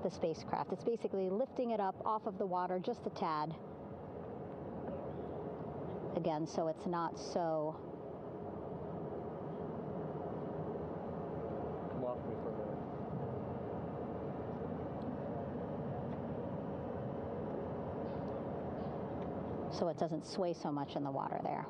the spacecraft. It's basically lifting it up off of the water just a tad. Again, so it's not so... Come off me for a minute. So it doesn't sway so much in the water there.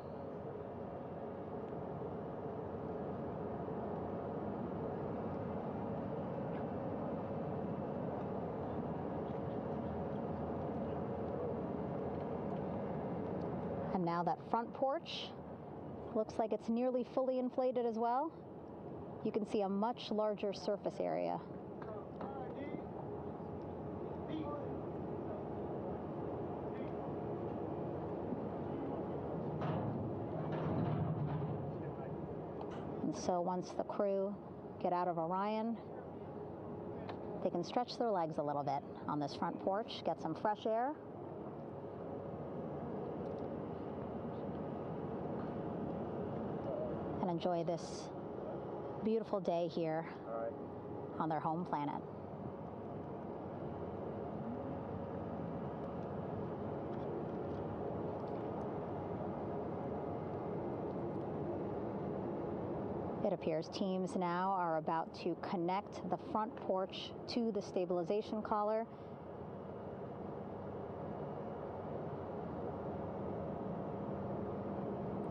And now that front porch looks like it's nearly fully inflated as well. You can see a much larger surface area. And so once the crew get out of Orion, they can stretch their legs a little bit on this front porch, get some fresh air. And enjoy this beautiful day here on their home planet. It appears teams now are about to connect the front porch to the stabilization collar.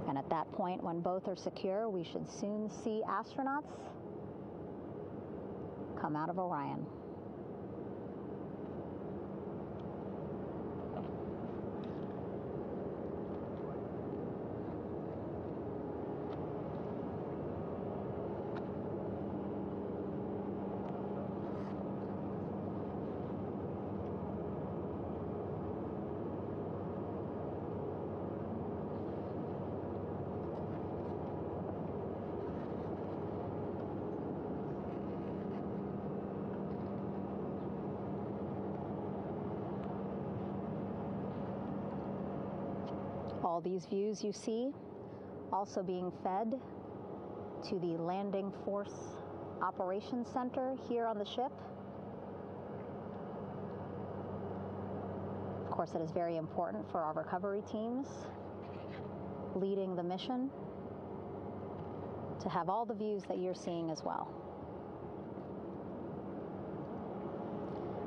And at that point, when both are secure, we should soon see astronauts come out of Orion. All these views you see also being fed to the Landing Force Operations Center here on the ship. Of course, it is very important for our recovery teams leading the mission to have all the views that you're seeing as well.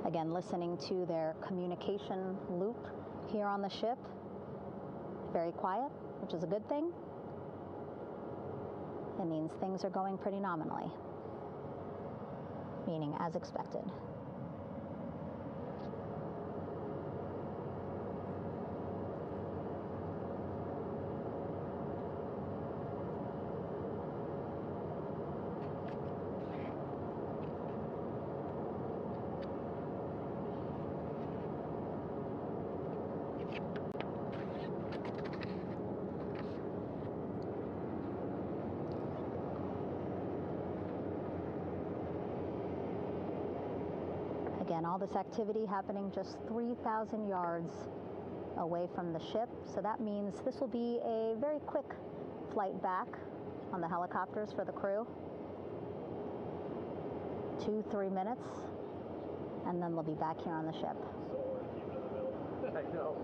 Again, listening to their communication loop here on the ship. Very quiet, which is a good thing. It means things are going pretty nominally, meaning as expected. Again, all this activity happening just 3,000 yards away from the ship. So that means this will be a very quick flight back on the helicopters for the crew. 2-3 minutes, and then they'll be back here on the ship. I know.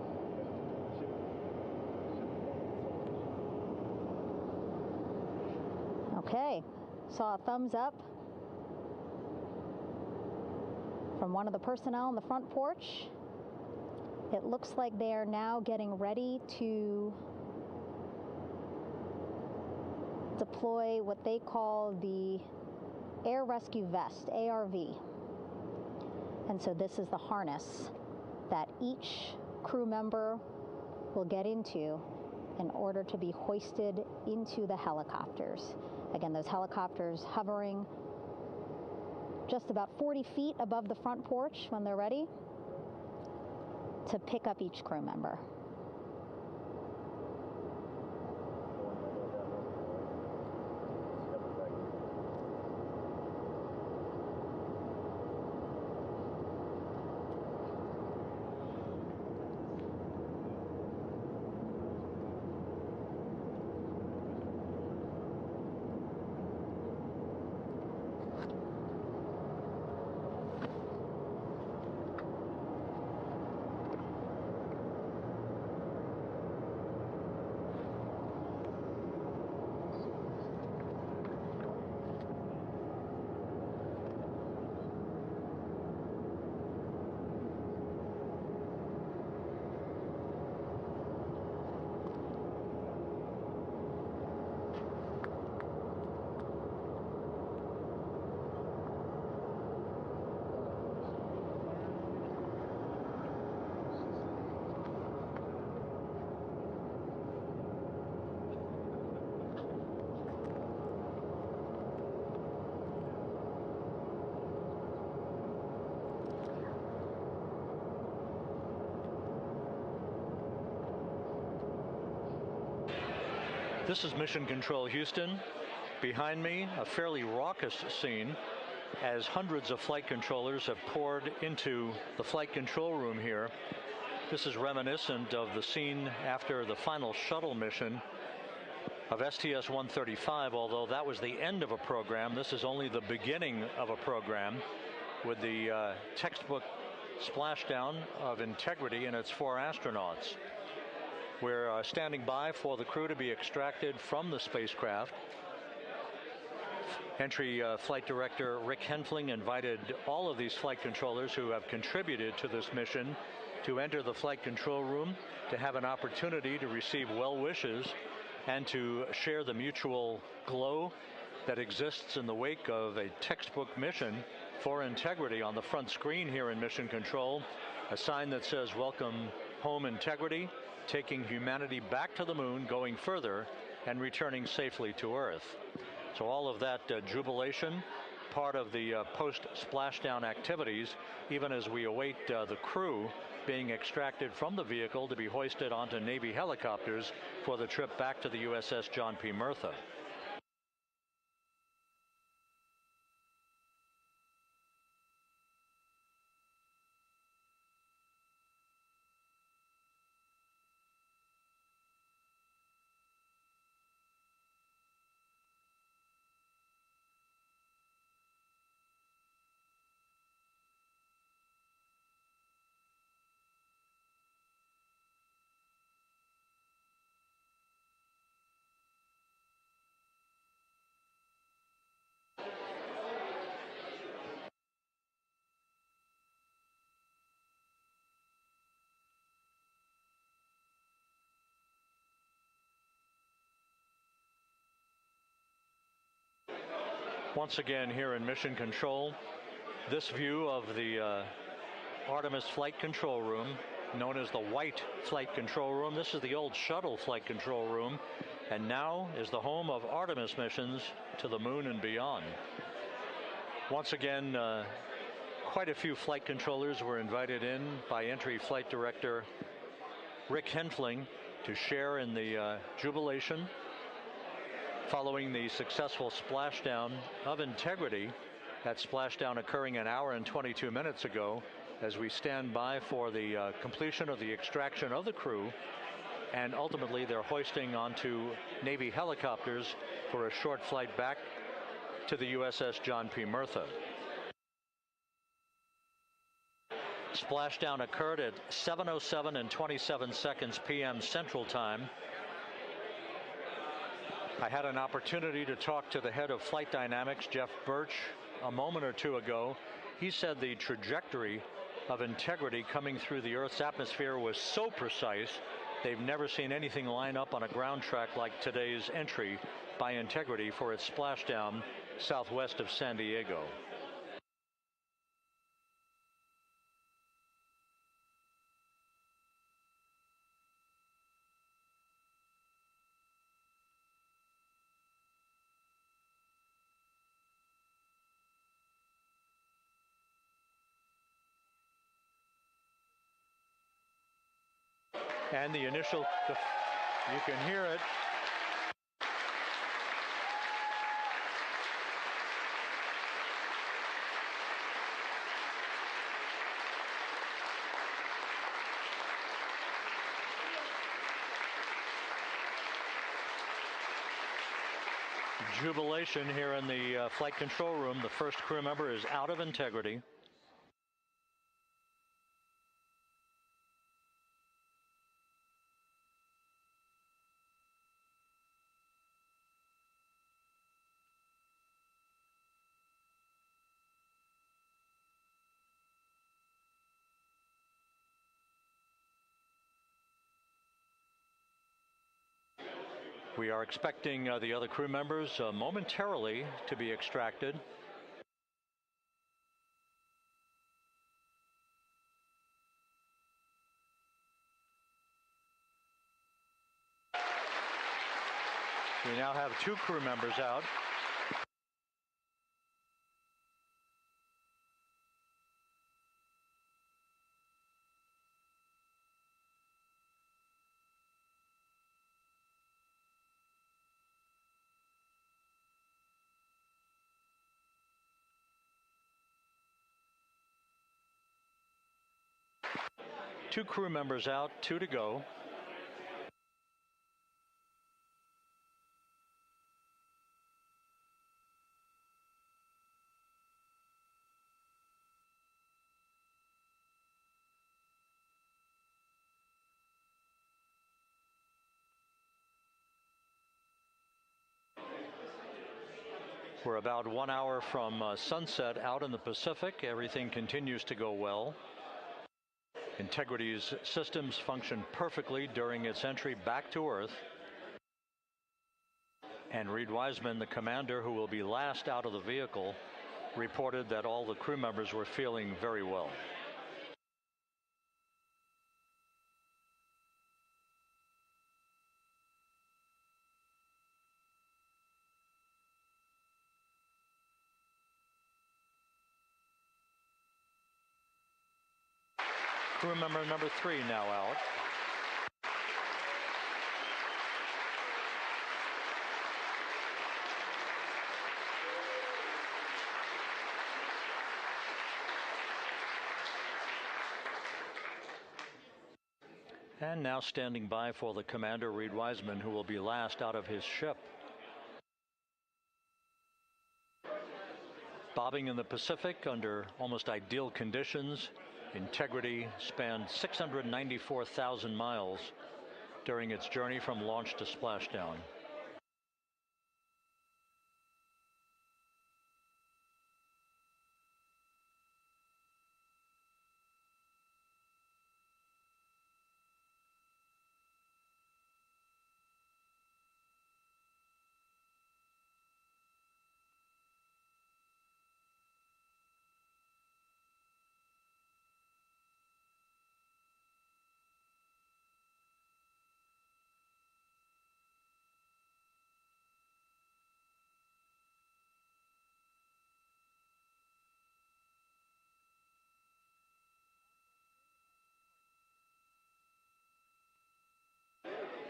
Okay, saw a thumbs up from one of the personnel on the front porch. It looks like they are now getting ready to deploy what they call the Air Rescue Vest, ARV. And so this is the harness that each crew member will get into in order to be hoisted into the helicopters. Again, those helicopters hovering just about 40 feet above the front porch when they're ready to pick up each crew member. This is Mission Control Houston. Behind me, a fairly raucous scene as hundreds of flight controllers have poured into the flight control room here. This is reminiscent of the scene after the final shuttle mission of STS-135, although that was the end of a program. This is only the beginning of a program with the textbook splashdown of integrity and its 4 astronauts. We're standing by for the crew to be extracted from the spacecraft. Entry Flight Director Rick Henfling invited all of these flight controllers who have contributed to this mission to enter the flight control room to have an opportunity to receive well wishes and to share the mutual glow that exists in the wake of a textbook mission for integrity. On the front screen here in Mission Control, a sign that says "Welcome Home Integrity," taking humanity back to the moon, going further, and returning safely to Earth. So all of that jubilation, part of the post-splashdown activities, even as we await the crew being extracted from the vehicle to be hoisted onto Navy helicopters for the trip back to the USS John P. Murtha. Once again here in Mission Control, this view of the Artemis flight control room, known as the White Flight Control Room. This is the old shuttle flight control room, and now is the home of Artemis missions to the moon and beyond. Once again, quite a few flight controllers were invited in by Entry Flight Director Rick Henfling to share in the jubilation following the successful splashdown of integrity. That splashdown occurring an hour and 22 minutes ago, as we stand by for the completion of the extraction of the crew, and ultimately they're hoisting onto Navy helicopters for a short flight back to the USS John P. Murtha. Splashdown occurred at 7:07 and 27 seconds p.m. Central Time. I had an opportunity to talk to the head of flight dynamics, Jeff Birch, a moment or two ago. He said the trajectory of integrity coming through the Earth's atmosphere was so precise, they've never seen anything line up on a ground track like today's entry by integrity for its splashdown southwest of San Diego. And the initial, you can hear it. Jubilation here in the flight control room. The first crew member is out of integrity. We are expecting the other crew members momentarily to be extracted. We now have 2 crew members out. 2 crew members out, 2 to go. We're about 1 hour from sunset out in the Pacific. Everything continues to go well. Integrity's systems function perfectly during its entry back to Earth. And Reed Wiseman, the commander who will be last out of the vehicle, reported that all the crew members were feeling very well. Crew member number 3 now out. And now standing by for the commander, Reed Wiseman, who will be last out of his ship. Bobbing in the Pacific under almost ideal conditions, Integrity spanned 694,000 miles during its journey from launch to splashdown.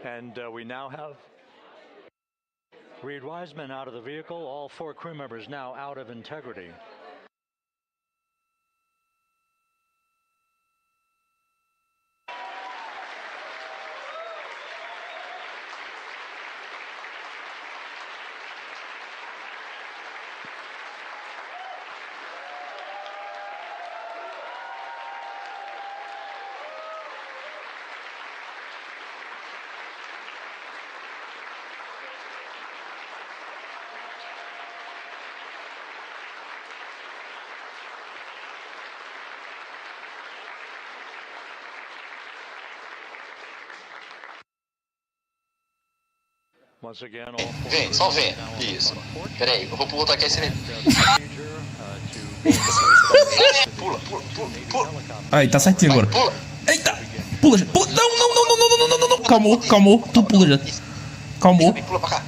And we now have Reed Wiseman out of the vehicle, all 4 crew members now out of Integrity. Once again, all 4 Vem, só vem. Isso. Pera aí, eu vou botar aqui esse. Pula, pula, pula, pula. Aí, tá certinho agora. Pula. Eita! Pula, já. Pula. Não, não, não, não, não, não, não, não, não. Calmou, calmou. Tu pula já. Calmou. Pula pra cá.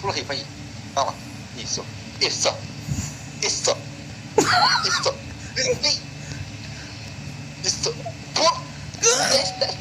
Pula aí, vai aí. Vai lá. Isso. Isso. Isso. Isso. Vem, vem. Isso. Pula. Desce.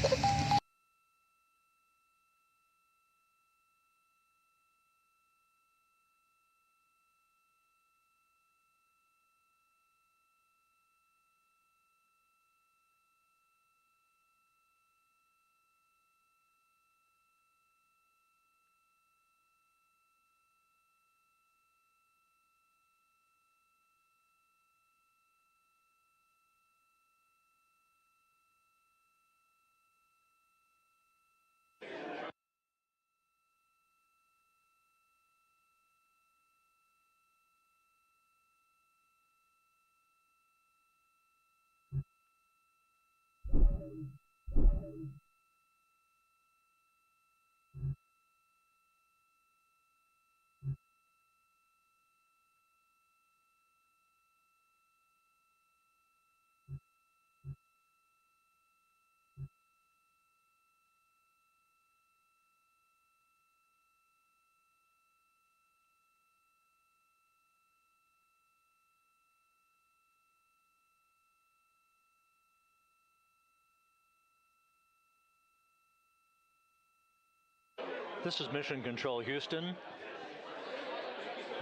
This is Mission Control Houston.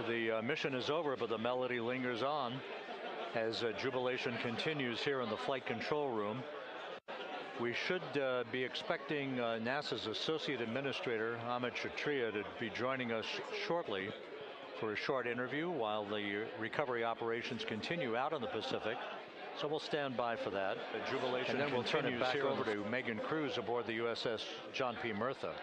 The mission is over, but the melody lingers on. as jubilation continues here in the flight control room. We should be expecting NASA's Associate Administrator, Amit Kshatriya, to be joining us shortly for a short interview while the recovery operations continue out in the Pacific. So we'll stand by for that. The jubilation, and then we'll turn it back over to Megan Cruz aboard the USS John P. Murtha.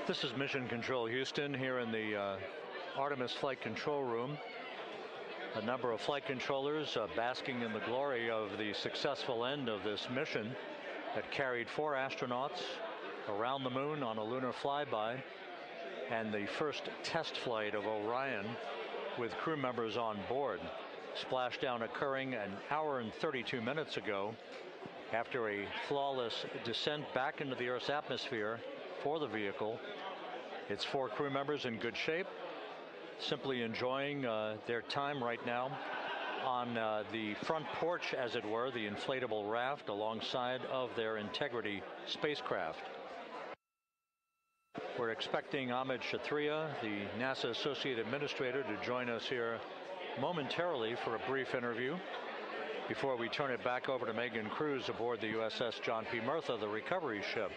This is Mission Control Houston here in the Artemis Flight Control Room. A number of flight controllers basking in the glory of the successful end of this mission that carried 4 astronauts around the moon on a lunar flyby, and the first test flight of Orion with crew members on board. Splashdown occurring an hour and 32 minutes ago after a flawless descent back into the Earth's atmosphere for the vehicle. Its 4 crew members in good shape, simply enjoying their time right now on the front porch, as it were, the inflatable raft alongside of their Integrity spacecraft. We're expecting Amit Kshatriya, the NASA Associate Administrator, to join us here momentarily for a brief interview before we turn it back over to Megan Cruz aboard the USS John P. Murtha, the recovery ship.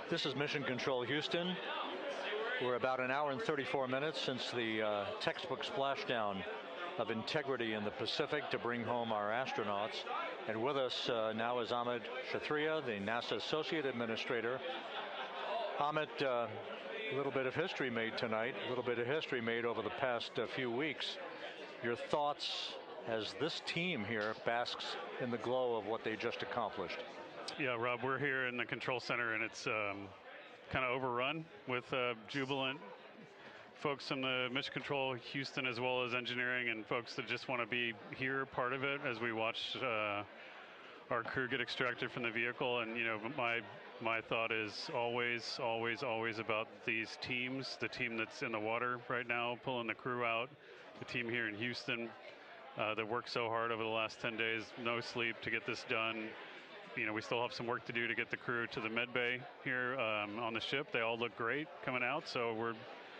This is Mission Control Houston. We're about an hour and 34 minutes since the textbook splashdown of integrity in the Pacific to bring home our astronauts. And with us now is Amit Kshatriya, the NASA Associate Administrator. Amit, a little bit of history made tonight, a little bit of history made over the past few weeks. Your thoughts as this team here basks in the glow of what they just accomplished? Yeah, Rob, we're here in the control center, and it's kind of overrun with jubilant folks in the mission control, Houston, as well as engineering, and folks that just want to be here, part of it, as we watch our crew get extracted from the vehicle. And, you know, my thought is always about these teams, the team that's in the water right now, pulling the crew out, the team here in Houston that worked so hard over the last 10 days, no sleep to get this done. You know, we still have some work to do to get the crew to the med bay here on the ship. They all look great coming out, so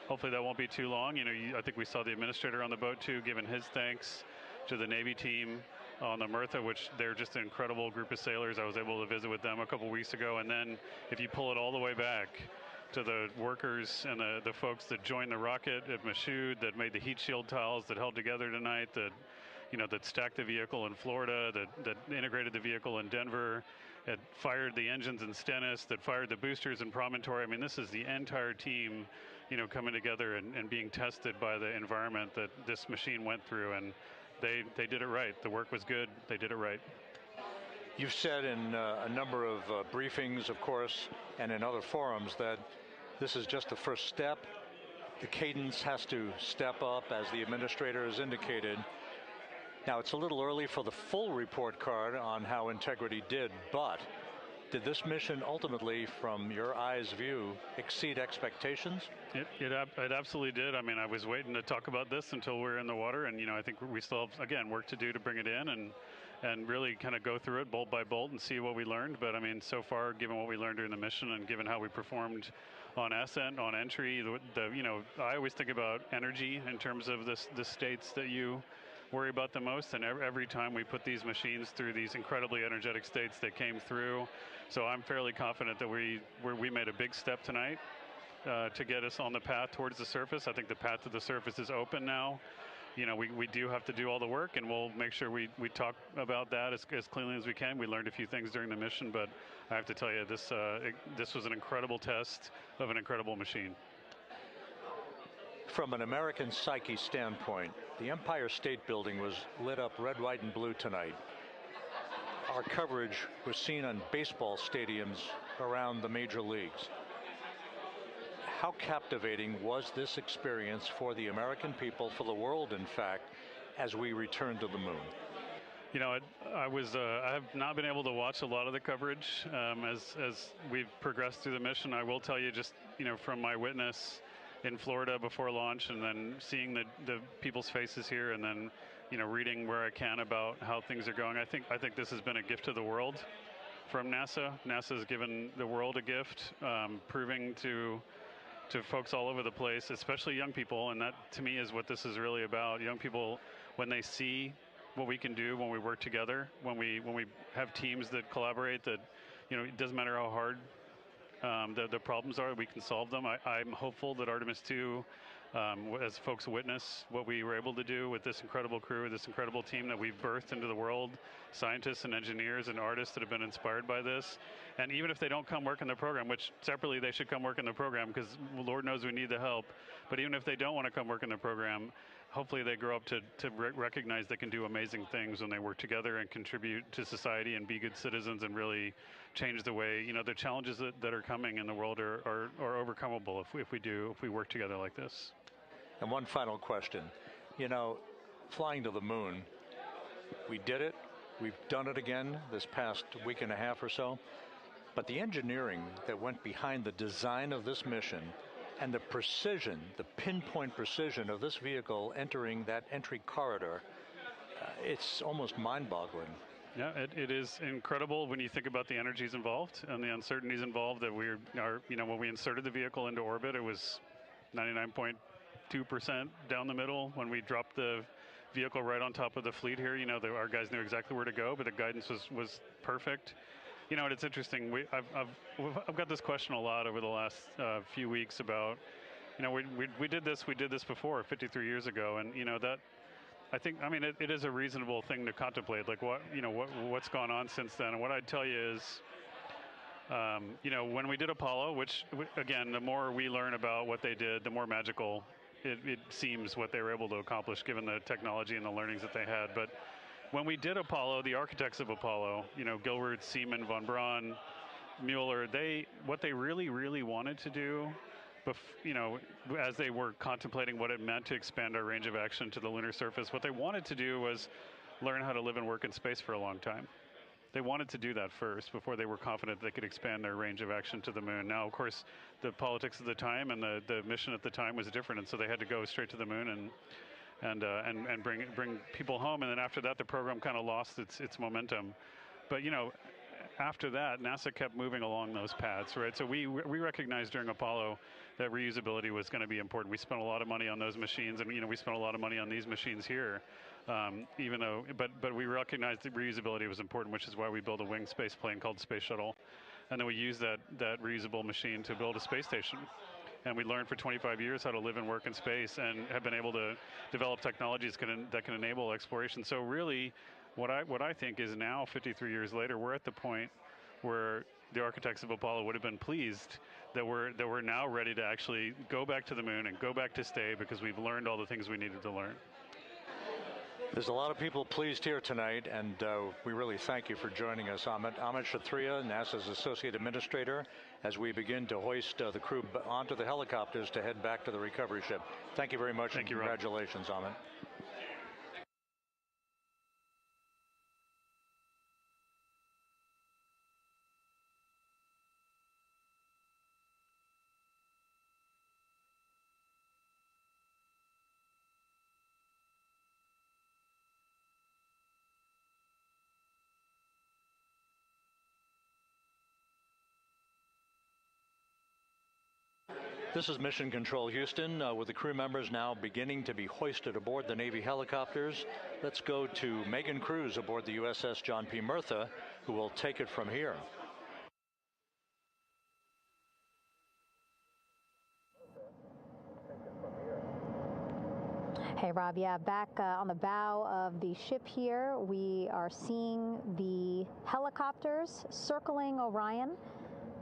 hopefully that won't be too long. You know, I think we saw the administrator on the boat too, giving his thanks to the Navy team on the Mirtha, which they're just an incredible group of sailors. I was able to visit with them a couple weeks ago. And then if you pull it all the way back to the workers and the folks that joined the rocket at Michoud, that made the heat shield tiles, that held together tonight, that stacked the vehicle in Florida, that integrated the vehicle in Denver, that fired the engines in Stennis, that fired the boosters in Promontory. I mean, this is the entire team, coming together and being tested by the environment that this machine went through, and they did it right. The work was good. They did it right. You've said in a number of briefings, of course, and in other forums that this is just the first step. The cadence has to step up, as the administrator has indicated. Now, it's a little early for the full report card on how integrity did, but did this mission ultimately, from your eyes view, exceed expectations? It absolutely did. I mean, I was waiting to talk about this until we were in the water, and I think we still have, again, work to do to bring it in and really kind of go through it bolt by bolt and see what we learned. But I mean, so far, given what we learned during the mission and given how we performed on ascent, on entry, I always think about energy in terms of the states that you worry about the most, and every time we put these machines through these incredibly energetic states that came through. So I'm fairly confident that we made a big step tonight to get us on the path towards the surface. I think the path to the surface is open now. We do have to do all the work, and we'll make sure we talk about that as cleanly as we can. We learned a few things during the mission, but I have to tell you, this was an incredible test of an incredible machine. From an American psyche standpoint, the Empire State Building was lit up red, white, and blue tonight. Our coverage was seen on baseball stadiums around the major leagues. How captivating was this experience for the American people, for the world, in fact, as we returned to the moon? I have not been able to watch a lot of the coverage as we've progressed through the mission. I will tell you, just from my witness in Florida before launch, and then seeing the people's faces here, and then reading where I can about how things are going. I think this has been a gift to the world from NASA. NASA has given the world a gift, proving to folks all over the place, especially young people, and that to me is what this is really about. Young people, when they see what we can do when we work together, when we have teams that collaborate, that it doesn't matter how hard the problems are, we can solve them. I'm hopeful that Artemis 2, as folks witness what we were able to do with this incredible crew, this incredible team that we've birthed into the world, scientists and engineers and artists that have been inspired by this. And even if they don't come work in the program, which separately they should come work in the program, because Lord knows we need the help, but even if they don't want to come work in the program, hopefully they grow up to recognize they can do amazing things when they work together and contribute to society and be good citizens and really change the way, the challenges that are coming in the world are overcomable if we work together like this. And one final question. Flying to the moon, we did it. We've done it again this past week and a half or so. But the engineering that went behind the design of this mission and the precision, the pinpoint precision of this vehicle entering that entry corridor, it's almost mind-boggling. Yeah, it is incredible when you think about the energies involved and the uncertainties involved. That when we inserted the vehicle into orbit, it was 99.2% down the middle. When we dropped the vehicle right on top of the fleet here, our guys knew exactly where to go, but the guidance was perfect. And it's interesting. I've got this question a lot over the last few weeks about, we did this before 53 years ago, and I think, I mean, it is a reasonable thing to contemplate. Like what's gone on since then. And what I'd tell you is, when we did Apollo, which again, the more we learn about what they did, the more magical it seems what they were able to accomplish given the technology and the learnings that they had. But when we did Apollo, the architects of Apollo, Gilbert, Seaman, von Braun, Mueller, what they really, really wanted to do, as they were contemplating what it meant to expand our range of action to the lunar surface, what they wanted to do was learn how to live and work in space for a long time. They wanted to do that first before they were confident they could expand their range of action to the moon. Now, of course, the politics of the time and the mission at the time was different, and so they had to go straight to the moon and bring people home. And then after that, the program kind of lost its momentum. But after that, NASA kept moving along those paths, right? So we recognized during Apollo that reusability was going to be important. We spent a lot of money on those machines, and we spent a lot of money on these machines here. But we recognized that reusability was important, which is why we built a winged space plane called Space Shuttle, and then we used that reusable machine to build a space station. And we learned for 25 years how to live and work in space, and have been able to develop technologies that can enable exploration. So really, what I think is now, 53 years later, we're at the point where the architects of Apollo would have been pleased that we're now ready to actually go back to the moon and go back to stay, because we've learned all the things we needed to learn. There's a lot of people pleased here tonight, and we really thank you for joining us. Amit Kshatriya, NASA's Associate Administrator, as we begin to hoist the crew onto the helicopters to head back to the recovery ship. Thank you very much. Thank you, congratulations, Amit. This is Mission Control Houston, with the crew members now beginning to be hoisted aboard the Navy helicopters. Let's go to Megan Cruz aboard the USS John P. Murtha, who will take it from here. Hey, Rob. Yeah, back on the bow of the ship here, we are seeing the helicopters circling Orion.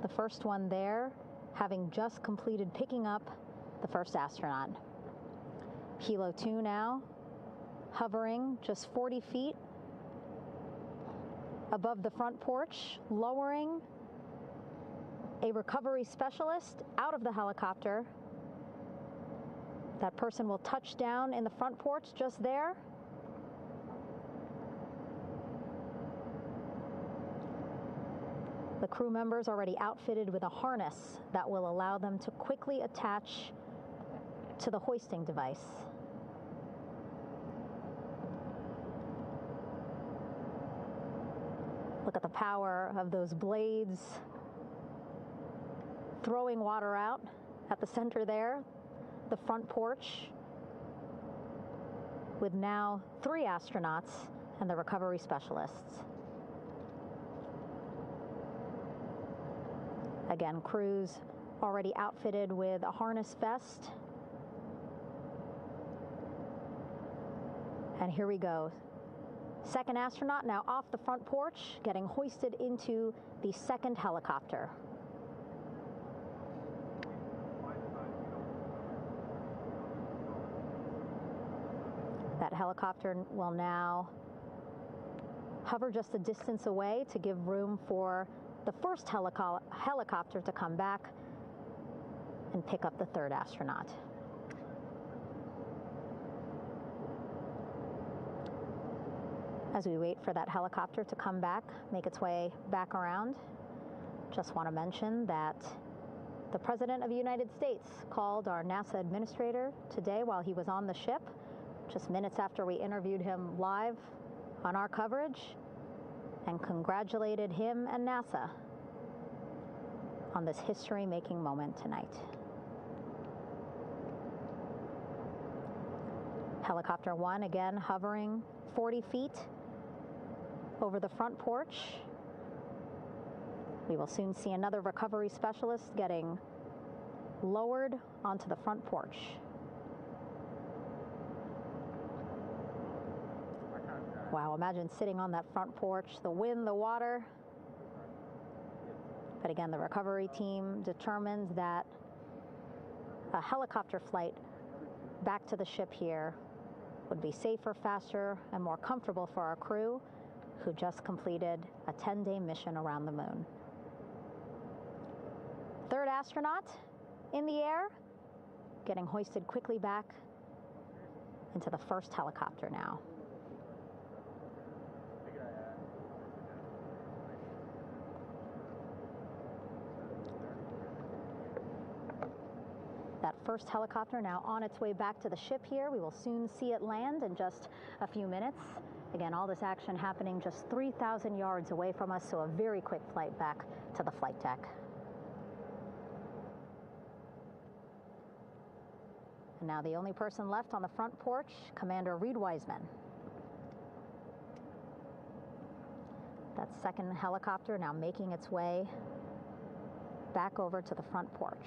The first one there having just completed picking up the first astronaut. Helo 2 now, hovering just 40 feet above the front porch, lowering a recovery specialist out of the helicopter. That person will touch down in the front porch just there. The crew members already outfitted with a harness that will allow them to quickly attach to the hoisting device. Look at the power of those blades throwing water out at the center there, the front porch, with now 3 astronauts and the recovery specialists. Again, crews already outfitted with a harness vest. And here we go. Second astronaut now off the front porch, getting hoisted into the second helicopter. That helicopter will now hover just a distance away to give room for the first helicopter to come back and pick up the third astronaut. As we wait for that helicopter to come back, make its way back around, just want to mention that the President of the United States called our NASA administrator today while he was on the ship, just minutes after we interviewed him live on our coverage, and congratulated him and NASA on this history-making moment tonight. Helicopter 1 again hovering 40 feet over the front porch. We will soon see another recovery specialist getting lowered onto the front porch. Wow, imagine sitting on that front porch, the wind, the water. But again, the recovery team determined that a helicopter flight back to the ship here would be safer, faster, and more comfortable for our crew who just completed a 10-day mission around the moon. Third astronaut in the air, getting hoisted quickly back into the first helicopter now. That first helicopter now on its way back to the ship here. We will soon see it land in just a few minutes. Again, all this action happening just 3,000 yards away from us, so a very quick flight back to the flight deck. And now the only person left on the front porch, Commander Reed Wiseman. That second helicopter now making its way back over to the front porch.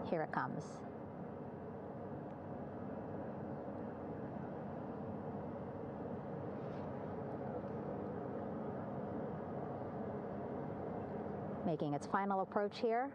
Here it comes. Making its final approach here.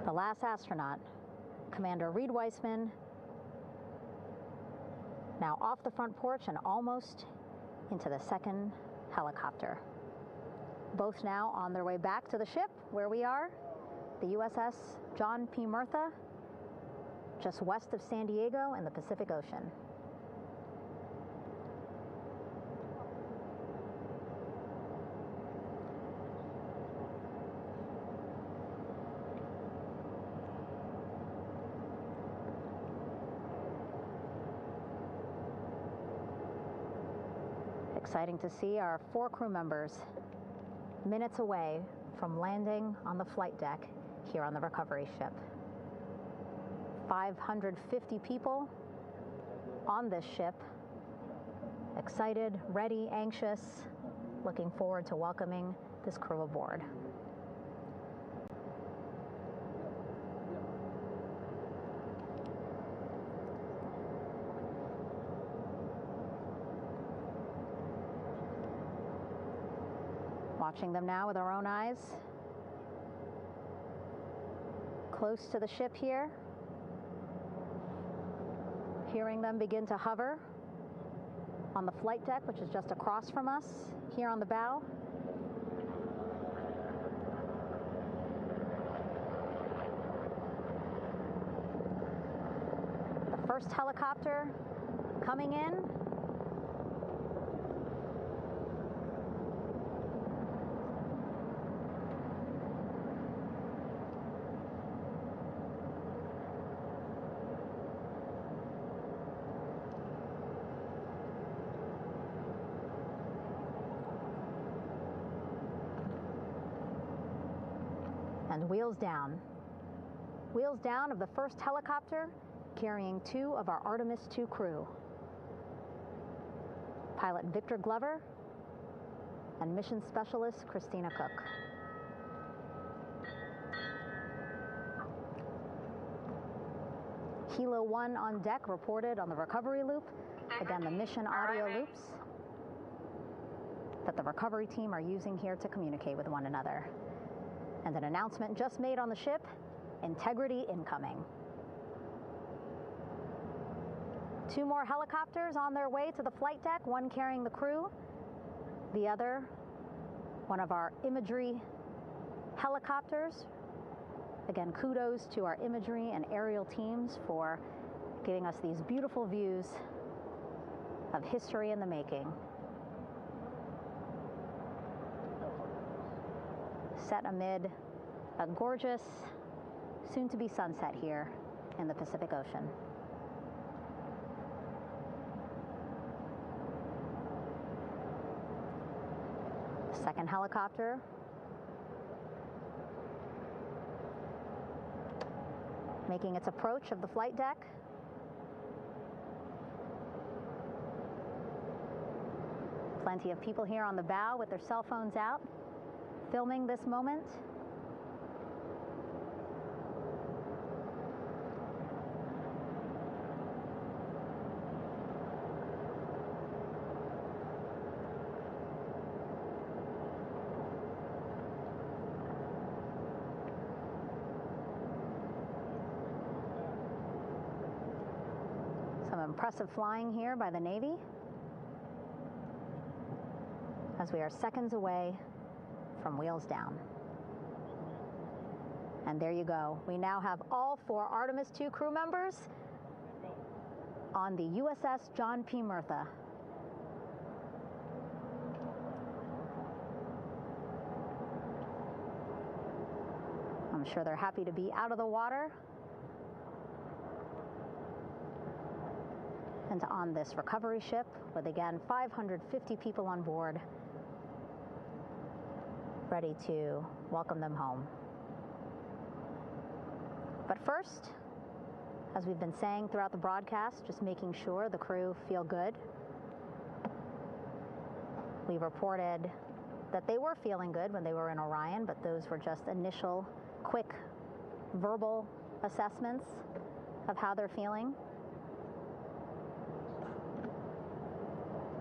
The last astronaut, Commander Reed Wiseman, now off the front porch and almost into the second helicopter. Both now on their way back to the ship where we are, the USS John P. Murtha, just west of San Diego in the Pacific Ocean. Exciting to see our 4 crew members minutes away from landing on the flight deck here on the recovery ship. 550 people on this ship, excited, ready, anxious, looking forward to welcoming this crew aboard. Watching them now with our own eyes. Close to the ship here. Hearing them begin to hover on the flight deck, which is just across from us, here on the bow. The first helicopter coming in. And wheels down. Wheels down of the first helicopter carrying 2 of our Artemis II crew. Pilot Victor Glover and mission specialist Christina Cook. Kilo 1 on deck reported on the recovery loop. Again, the mission audio loops that the recovery team are using here to communicate with one another. And an announcement just made on the ship, integrity incoming. 2 more helicopters on their way to the flight deck, one carrying the crew, the other, one of our imagery helicopters. Again, kudos to our imagery and aerial teams for giving us these beautiful views of history in the making. Set amid a gorgeous, soon-to-be sunset here in the Pacific Ocean. Second helicopter making its approach of the flight deck. Plenty of people here on the bow with their cell phones out, filming this moment. Some impressive flying here by the Navy, as we are seconds away from wheels down. And there you go. We now have all 4 Artemis II crew members on the USS John P. Murtha. I'm sure they're happy to be out of the water and on this recovery ship with, again, 550 people on board, ready to welcome them home. But first, as we've been saying throughout the broadcast, just making sure the crew feel good. We reported that they were feeling good when they were in Orion, but those were just initial, quick, verbal assessments of how they're feeling.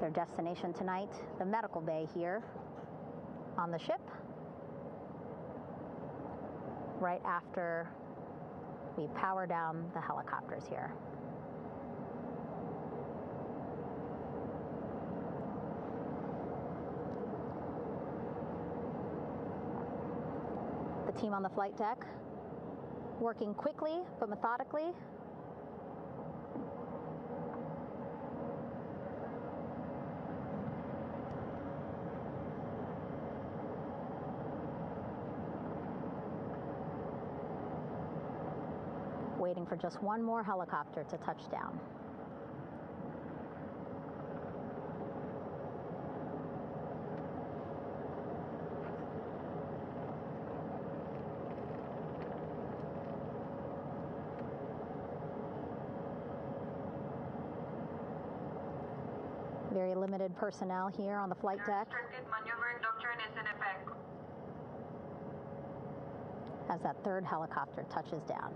Their destination tonight, the medical bay here on the ship, right after we power down the helicopters here. The team on the flight deck working quickly but methodically. Waiting for just one more helicopter to touch down. Very limited personnel here on the flight deck. Restricted maneuvering doctrine is in effect. As that third helicopter touches down.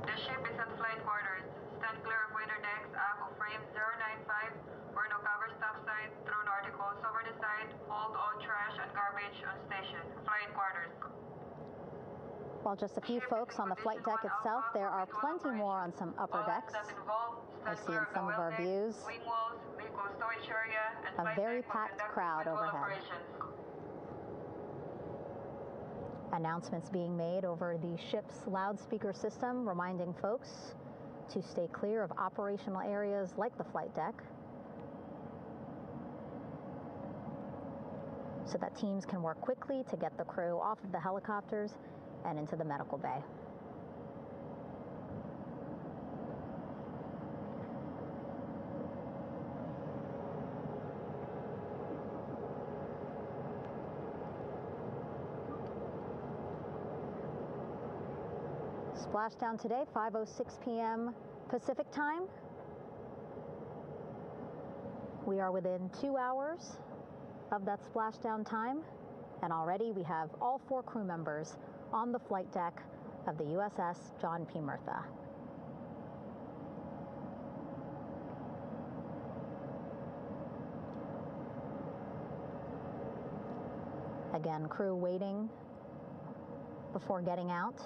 The ship is at flight quarters. Stand clear of waiter decks, aft of frame 095, where no cover stop sign, thrown articles over the side, hold all trash and garbage on station. Flight quarters. While just a few folks on the flight deck itself, there are plenty more on some upper decks. I see in some of our views wing walls, vehicle storage area, and a flight very deck packed conduct crowd visual overhead. operations. Announcements being made over the ship's loudspeaker system, reminding folks to stay clear of operational areas like the flight deck, so that teams can work quickly to get the crew off of the helicopters and into the medical bay. Splashdown today, 5:06 p.m. Pacific time. We are within 2 hours of that splashdown time, and already we have all 4 crew members on the flight deck of the USS John P. Murtha. Again, crew waiting before getting out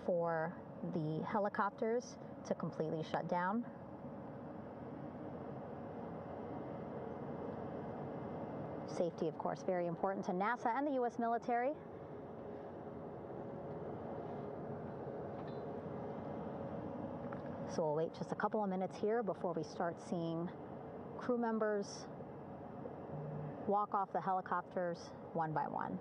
for the helicopters to completely shut down. Safety, of course, very important to NASA and the U.S. military. So we'll wait just a couple of minutes here before we start seeing crew members walk off the helicopters one by one.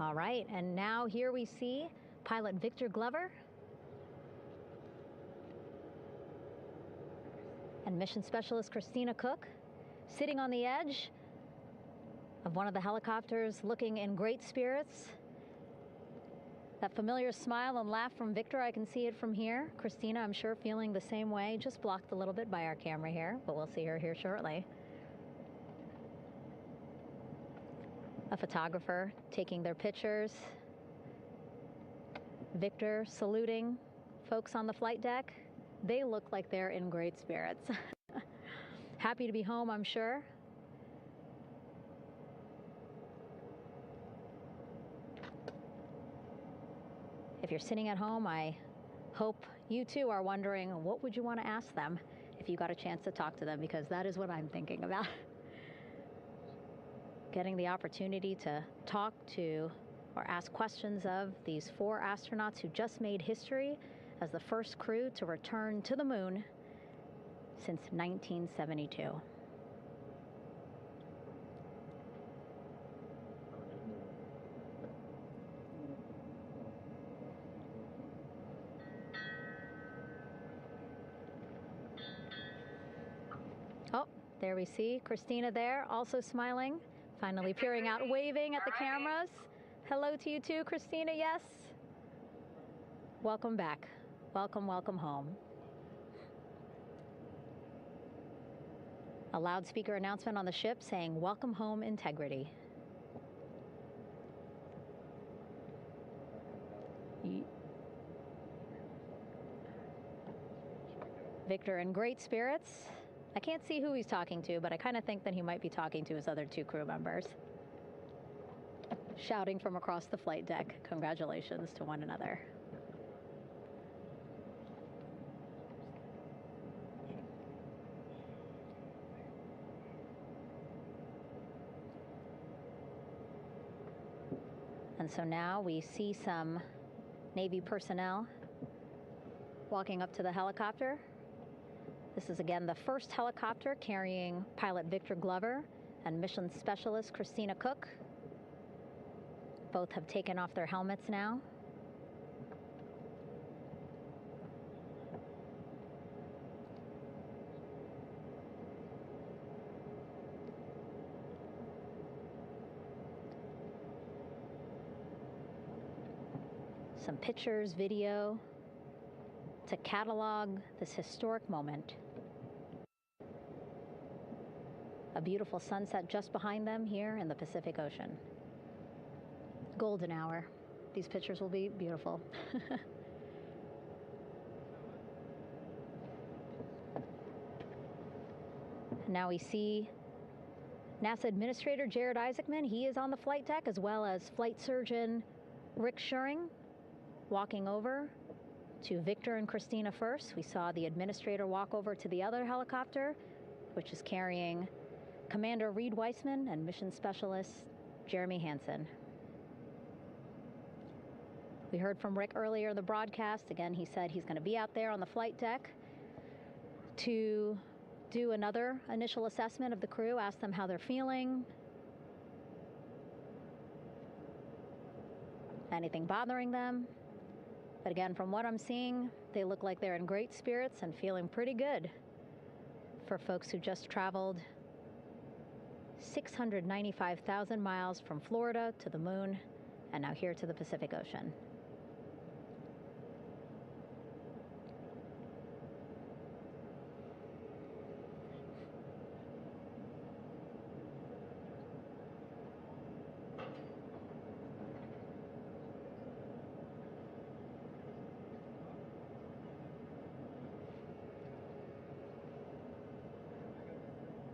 All right, and now here we see pilot Victor Glover and mission specialist Christina Cook sitting on the edge of one of the helicopters, looking in great spirits. That familiar smile and laugh from Victor, I can see it from here. Christina, I'm sure, feeling the same way, just blocked a little bit by our camera here, but we'll see her here shortly. A photographer taking their pictures. Victor saluting folks on the flight deck. They look like they're in great spirits. Happy to be home, I'm sure. If you're sitting at home, I hope you too are wondering, what would you want to ask them if you got a chance to talk to them? Because that is what I'm thinking about. Getting the opportunity to talk to or ask questions of these 4 astronauts who just made history as the first crew to return to the moon since 1972. Oh, there we see Christina there, also smiling. Finally peering out, waving at the cameras. Hello to you too, Christina, yes. Welcome back. Welcome, welcome home. A loudspeaker announcement on the ship saying, "Welcome home, integrity." Victor in great spirits. I can't see who he's talking to, but I kind of think that he might be talking to his other 2 crew members. Shouting from across the flight deck, congratulations to one another. And so now we see some Navy personnel walking up to the helicopter. This is again the first helicopter carrying pilot Victor Glover and mission specialist Christina Cook. Both have taken off their helmets now. Some pictures, video, to catalog this historic moment. A beautiful sunset just behind them here in the Pacific Ocean. Golden hour. These pictures will be beautiful. Now we see NASA Administrator Jared Isaacman, he is on the flight deck, as well as Flight Surgeon Rick Schuring walking over to Victor and Christina first. We saw the administrator walk over to the other helicopter, which is carrying Commander Reed Weissman and Mission Specialist Jeremy Hansen. We heard from Rick earlier in the broadcast. Again, he said he's going to be out there on the flight deck to do another initial assessment of the crew, ask them how they're feeling, anything bothering them. But again, from what I'm seeing, they look like they're in great spirits and feeling pretty good for folks who just traveled 695,000 miles from Florida to the moon and now here to the Pacific Ocean.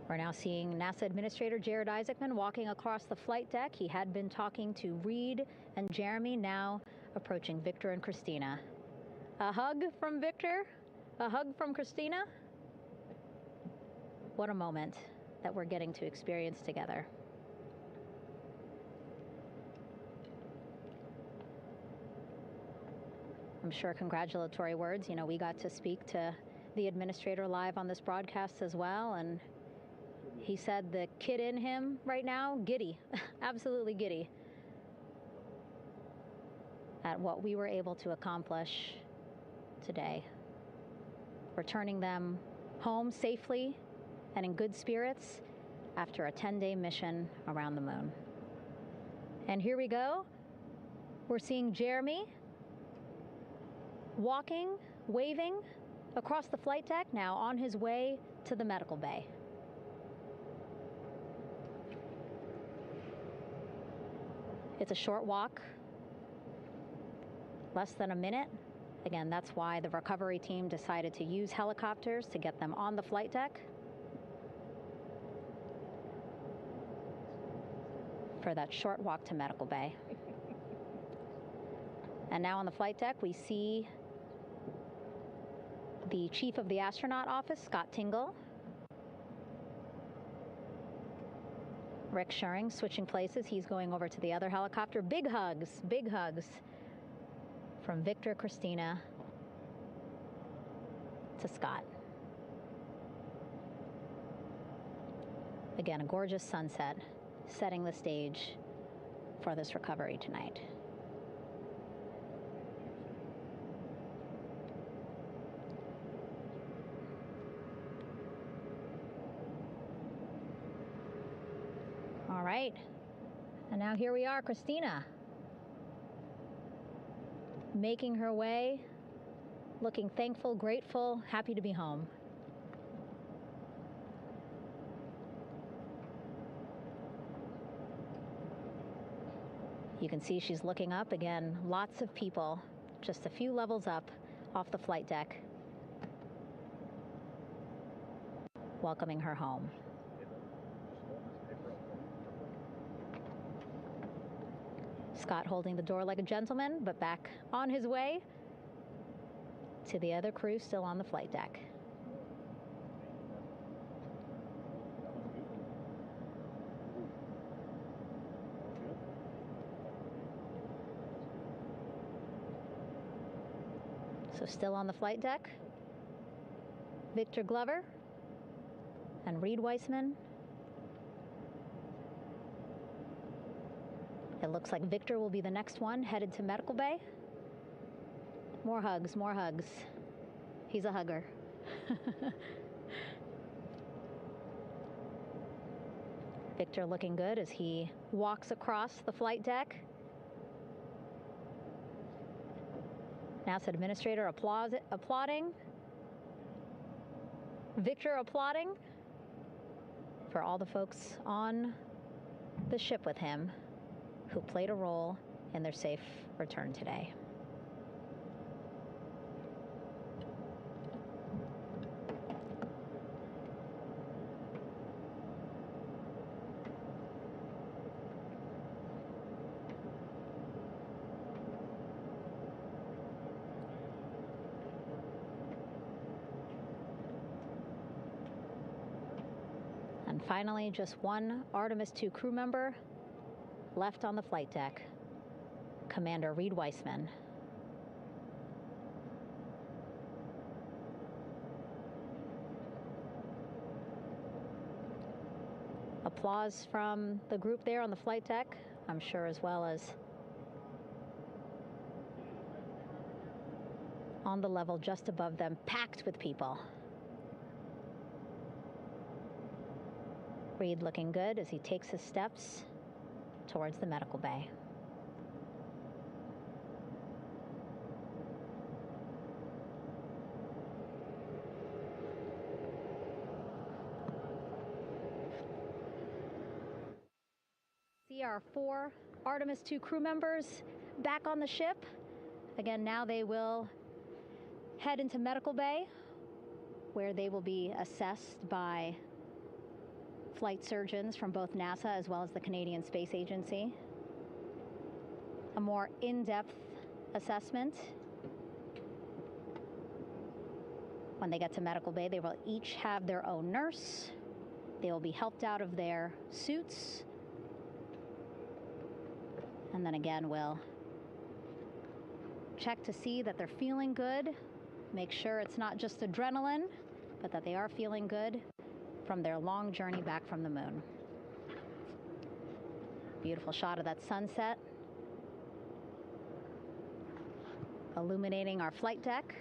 We're now seeing NASA Administrator Jared Isaacman walking across the flight deck. He had been talking to Reed and Jeremy, now approaching Victor and Christina. A hug from Victor? A hug from Christina? What a moment that we're getting to experience together. I'm sure congratulatory words. You know, we got to speak to the administrator live on this broadcast as well, and he said the kid in him right now, giddy, absolutely giddy at what we were able to accomplish today. Returning them home safely and in good spirits after a 10-day mission around the moon. And here we go. We're seeing Jeremy walking, waving across the flight deck, now on his way to the medical bay. It's a short walk, less than a minute. Again, that's why the recovery team decided to use helicopters to get them on the flight deck for that short walk to medical bay. And now on the flight deck, we see the chief of the astronaut office, Scott Tingle. Rick Schuring switching places. He's going over to the other helicopter. Big hugs from Victor, Christina to Scott. Again, a gorgeous sunset setting the stage for this recovery tonight. All right, and now here we are, Christina, making her way, looking thankful, grateful, happy to be home. You can see she's looking up. Again, lots of people, just a few levels up off the flight deck, welcoming her home. Scott holding the door like a gentleman, but back on his way to the other crew still on the flight deck. So still on the flight deck, Victor Glover and Reed Weissman. It looks like Victor will be the next one headed to medical bay. More hugs, more hugs. He's a hugger. Victor looking good as he walks across the flight deck. NASA Administrator applauding. Victor applauding for all the folks on the ship with him who played a role in their safe return today. finally, just one Artemis 2 crew member left on the flight deck, Commander Reed Weissman. Applause from the group there on the flight deck, I'm sure, as well as on the level just above them, packed with people. Reed looking good as he takes his steps towards the medical bay. See our 4 Artemis 2 crew members back on the ship. Again, now they will head into medical bay, where they will be assessed by flight surgeons from both NASA as well as the Canadian Space Agency. A more in-depth assessment. When they get to medical bay, they will each have their own nurse. They will be helped out of their suits. And then again, we'll check to see that they're feeling good. Make sure it's not just adrenaline, but that they are feeling good from their long journey back from the moon. Beautiful shot of that sunset, illuminating our flight deck.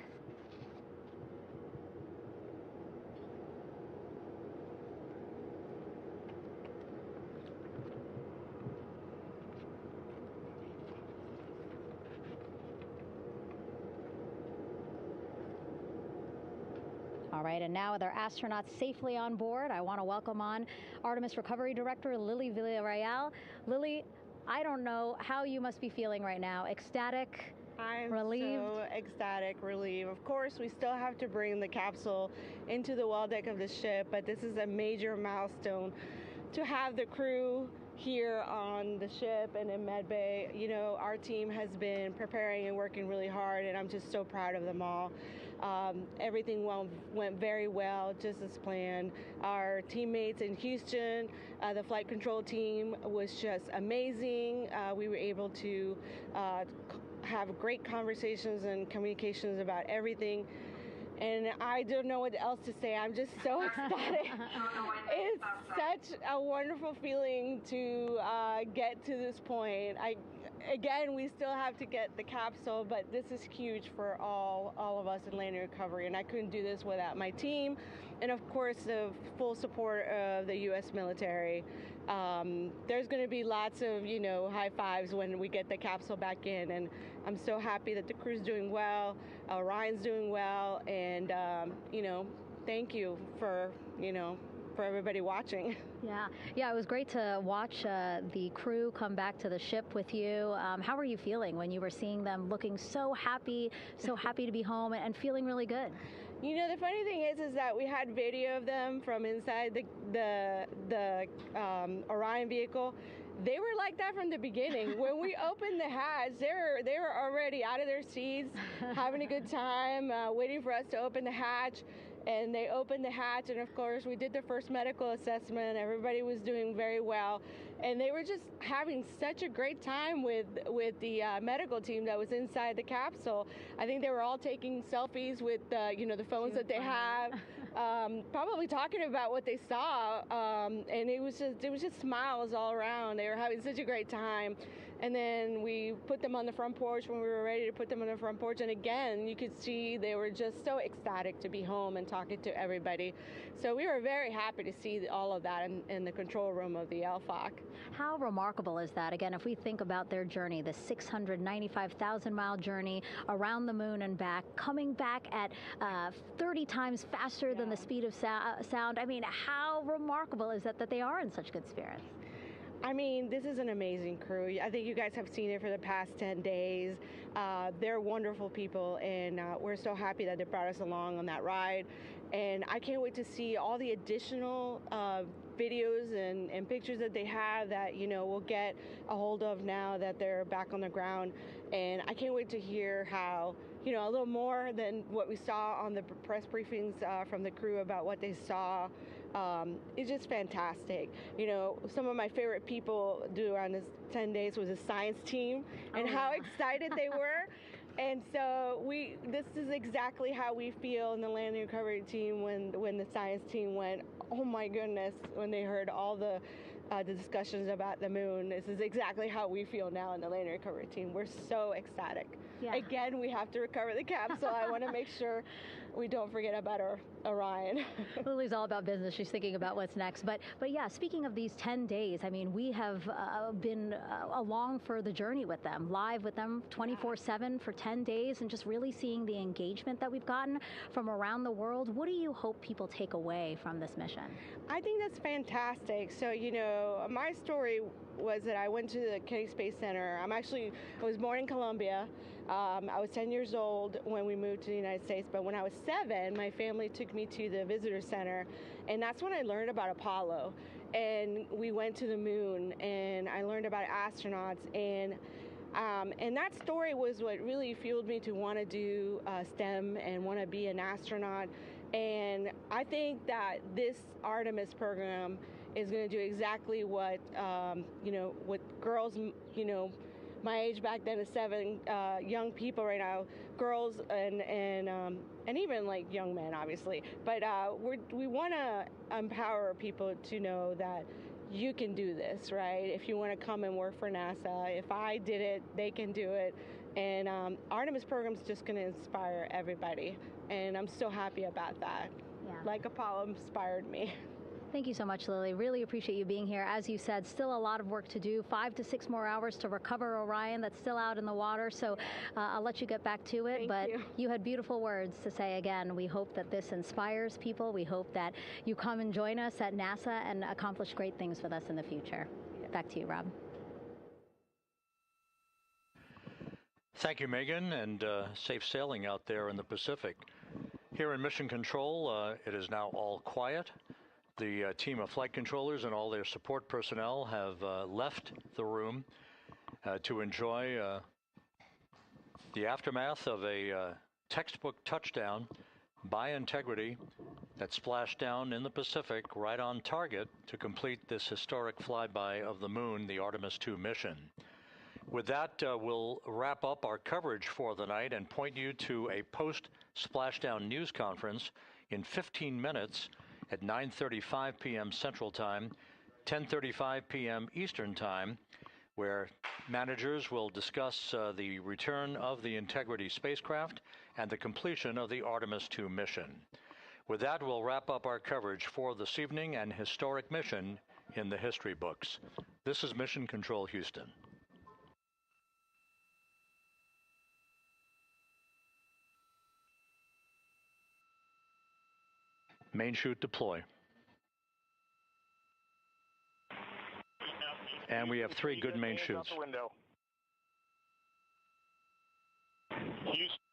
All right, and now with our astronauts safely on board, I want to welcome on Artemis Recovery Director Lily Villarreal. Lily, I don't know how you must be feeling right now. Ecstatic, I'm relieved? so ecstatic, relieved. Of course, we still have to bring the capsule into the well deck of the ship, but this is a major milestone to have the crew here on the ship and in medbay. You know, our team has been preparing and working really hard, and I'm just so proud of them all. Everything went very well, just as planned. Our teammates in Houston, the flight control team was just amazing. We were able to have great conversations and communications about everything. And I don't know what else to say. I'm just so ecstatic. It's such a wonderful feeling to get to this point. Again, we still have to get the capsule, but this is huge for all of us in landing recovery, and I couldn't do this without my team, and of course the full support of the U.S. military. There's going to be lots of, you know, high fives when we get the capsule back in, and I'm so happy that the crew's doing well, Ryan's doing well, and you know, thank you for, you know, for everybody watching. Yeah, it was great to watch the crew come back to the ship with you. How were you feeling when you were seeing them looking so happy to be home and feeling really good? You know, the funny thing is that we had video of them from inside the Orion vehicle. They were like that from the beginning. When we opened the hatch, they were already out of their seats, having a good time, waiting for us to open the hatch. And they opened the hatch, and of course we did the first medical assessment. Everybody was doing very well, and they were just having such a great time with the medical team that was inside the capsule. I think they were all taking selfies with you know, the phones that they have, probably talking about what they saw, and it was just smiles all around. They were having such a great time. And then we put them on the front porch when we were ready to put them on the front porch. And again, you could see they were just so ecstatic to be home and talking to everybody. So we were very happy to see all of that in the control room of the LFOC. How remarkable is that? Again, if we think about their journey, the 695,000-mile journey around the moon and back, coming back at 30 times faster than the speed of sound. I mean, how remarkable is that they are in such good spirits? I mean, this is an amazing crew. I think you guys have seen it for the past 10 days. They're wonderful people, and we're so happy that they brought us along on that ride. And I can't wait to see all the additional videos and pictures that they have that, you know, we'll get a hold of now that they're back on the ground. And I can't wait to hear how, you know, a little more than what we saw on the press briefings from the crew about what they saw It's just fantastic. You know, some of my favorite people around this 10 days was the science team and how excited they were. And so this is exactly how we feel in the landing recovery team when the science team went, oh my goodness, when they heard all the discussions about the moon. This is exactly how we feel now in the landing recovery team. We're so ecstatic. Yeah. Again, we have to recover the capsule. I want to make sure we don't forget about our Orion. Lily's all about business. She's thinking about what's next. But yeah, speaking of these 10 days, I mean, we have been along for the journey with them, live with them 24/7 for 10 days, and just really seeing the engagement that we've gotten from around the world. What do you hope people take away from this mission? I think that's fantastic. So, you know, my story was that I went to the Kennedy Space Center. I was born in Colombia. I was 10 years old when we moved to the United States, but when I was 7, my family took me to the visitor center, and that's when I learned about Apollo. And we went to the moon, and I learned about astronauts, and that story was what really fueled me to want to do STEM and want to be an astronaut. And I think that this Artemis program is going to do exactly what, what girls, my age back then is 7, young people right now, girls and even like young men, obviously. But we want to empower people to know that you can do this, right? If you want to come and work for NASA, if I did it, they can do it. And Artemis program is just going to inspire everybody. And I'm so happy about that. Yeah. Like Apollo inspired me. Thank you so much, Lily. Really appreciate you being here. As you said, still a lot of work to do. 5 to 6 more hours to recover Orion that's still out in the water. So I'll let you get back to it. Thank you. You had beautiful words to say again. We hope that this inspires people. We hope that you come and join us at NASA and accomplish great things with us in the future. Yeah. Back to you, Rob. Thank you, Megan, and safe sailing out there in the Pacific. Here in Mission Control, it is now all quiet. The team of flight controllers and all their support personnel have left the room to enjoy the aftermath of a textbook touchdown by Integrity that splashed down in the Pacific right on target to complete this historic flyby of the moon, the Artemis II mission. With that, we'll wrap up our coverage for the night and point you to a post-splashdown news conference in 15 minutes at 9:35 p.m. Central Time, 10:35 p.m. Eastern Time, where managers will discuss the return of the Integrity spacecraft and the completion of the Artemis II mission. With that, we'll wrap up our coverage for this evening and historic mission in the history books. This is Mission Control Houston. Main chute deploy. And we have 3 good main chutes. Houston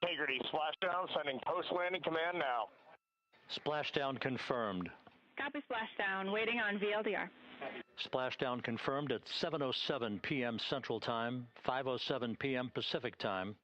Integrity, splashdown, sending post-landing command now. Splashdown confirmed. Copy splashdown, waiting on VLDR. Splashdown confirmed at 7:07 p.m. Central Time, 5:07 p.m. Pacific Time.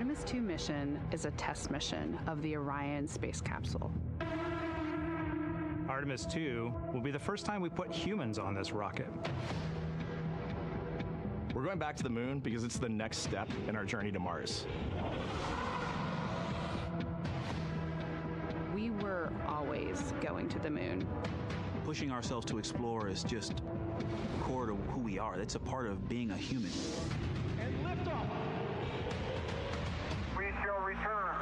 Artemis 2 mission is a test mission of the Orion space capsule. Artemis 2 will be the first time we put humans on this rocket. We're going back to the moon because it's the next step in our journey to Mars. We were always going to the moon. Pushing ourselves to explore is just core to who we are. That's a part of being a human. And liftoff. We shall return.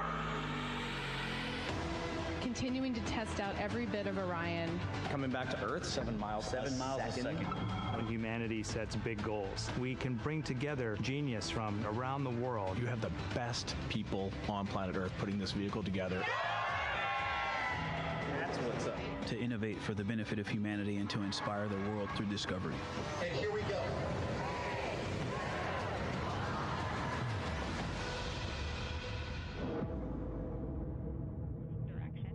Continuing to test out every bit of Orion. Coming back to Earth, 7 miles a second. When humanity sets big goals, we can bring together genius from around the world. You have the best people on planet Earth putting this vehicle together. That's what's up. To innovate for the benefit of humanity and to inspire the world through discovery. And here we go. Direction.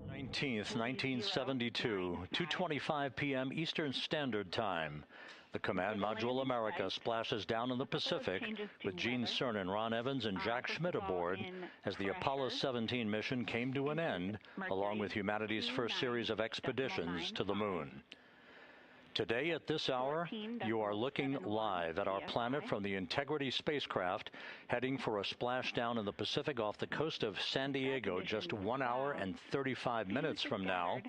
19th, 1972, 2:25 p.m. Eastern Standard Time. The Command Module America splashes down in the Pacific with Gene Cernan, Ron Evans, and Jack Schmidt aboard as the Apollo 17 mission came to an end, along with humanity's first series of expeditions to the moon. Today at this hour, you are looking live at our planet from the Integrity spacecraft, heading for a splashdown in the Pacific off the coast of San Diego just 1 hour and 35 minutes from now.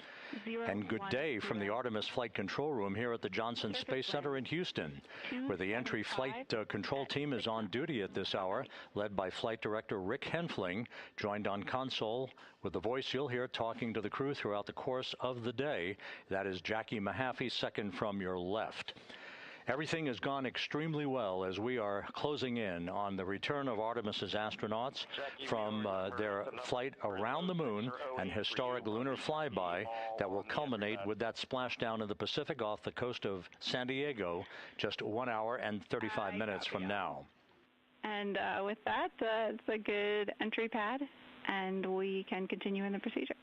And good day from the Artemis Flight Control Room here at the Johnson Space Center in Houston, where the entry flight control team is on duty at this hour, led by Flight Director Rick Henfling, joined on console with the voice you'll hear talking to the crew throughout the course of the day. That is Jackie Mahaffey, second from your left. Everything has gone extremely well as we are closing in on the return of Artemis's astronauts from their flight around the moon and historic lunar flyby that will culminate with that splashdown in the Pacific off the coast of San Diego just 1 hour and 35 minutes from now. And with that, it's a good entry pad, and we can continue in the procedure.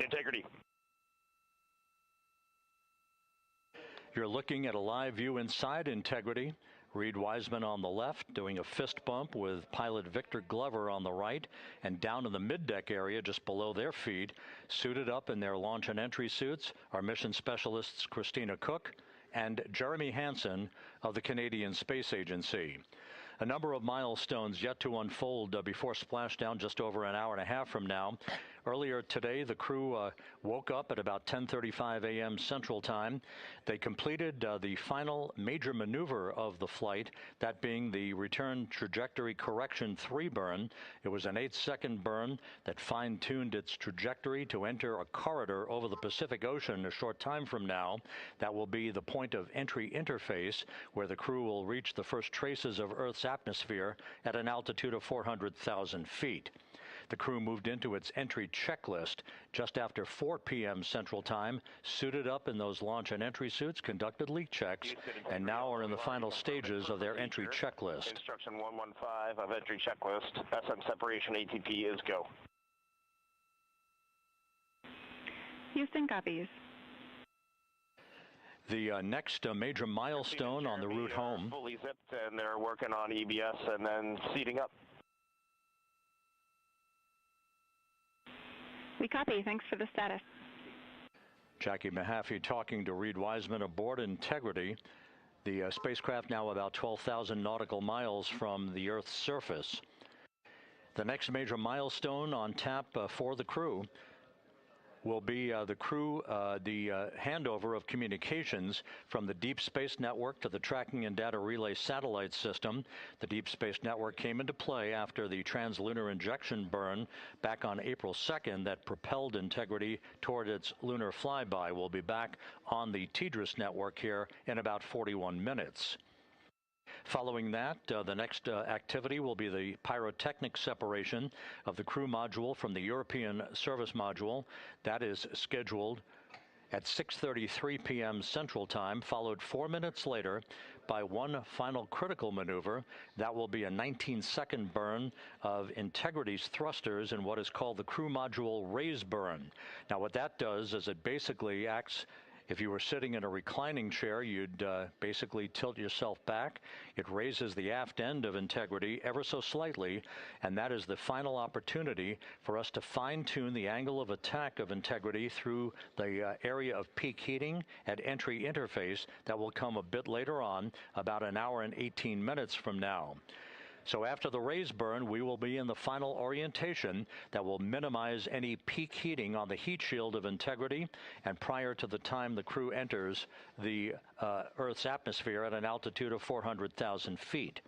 Integrity. You're looking at a live view inside Integrity. Reed Wiseman on the left doing a fist bump with pilot Victor Glover on the right, and down in the middeck area just below their feet, suited up in their launch and entry suits, are mission specialists Christina Cook and Jeremy Hansen of the Canadian Space Agency. A number of milestones yet to unfold before splashdown just over an hour and a half from now. Earlier today, the crew woke up at about 10:35 a.m. Central Time. They completed the final major maneuver of the flight, that being the return trajectory correction 3 burn. It was an 8-second burn that fine-tuned its trajectory to enter a corridor over the Pacific Ocean a short time from now. That will be the point of entry interface where the crew will reach the first traces of Earth's atmosphere at an altitude of 400,000 feet. The crew moved into its entry checklist just after 4 p.m. Central Time, suited up in those launch and entry suits, conducted leak checks, and now are in the final stages of their entry checklist. Instruction 115 of entry checklist. SM separation ATP is go. Houston copies. The next major milestone on the route home. Fully zipped, and they're working on EBS and then seating up. We copy. Thanks for the status. Jackie Mahaffey talking to Reed Wiseman aboard Integrity. The spacecraft now about 12,000 nautical miles from the Earth's surface. The next major milestone on tap for the crew will be the handover of communications from the Deep Space Network to the Tracking and Data Relay Satellite System. The Deep Space Network came into play after the translunar injection burn back on April 2nd that propelled Integrity toward its lunar flyby. We'll be back on the TDRS network here in about 41 minutes. Following that, the next activity will be the pyrotechnic separation of the crew module from the European service module. That is scheduled at 6:33 p.m. Central Time, followed 4 minutes later by one final critical maneuver. That will be a 19-second burn of Integrity's thrusters in what is called the crew module raise burn. Now, what that does is it basically acts If you were sitting in a reclining chair, you'd basically tilt yourself back. It raises the aft end of Integrity ever so slightly, and that is the final opportunity for us to fine-tune the angle of attack of Integrity through the area of peak heating at entry interface that will come a bit later on, about an hour and 18 minutes from now. So after the raise burn, we will be in the final orientation that will minimize any peak heating on the heat shield of Integrity and prior to the time the crew enters the Earth's atmosphere at an altitude of 400,000 feet.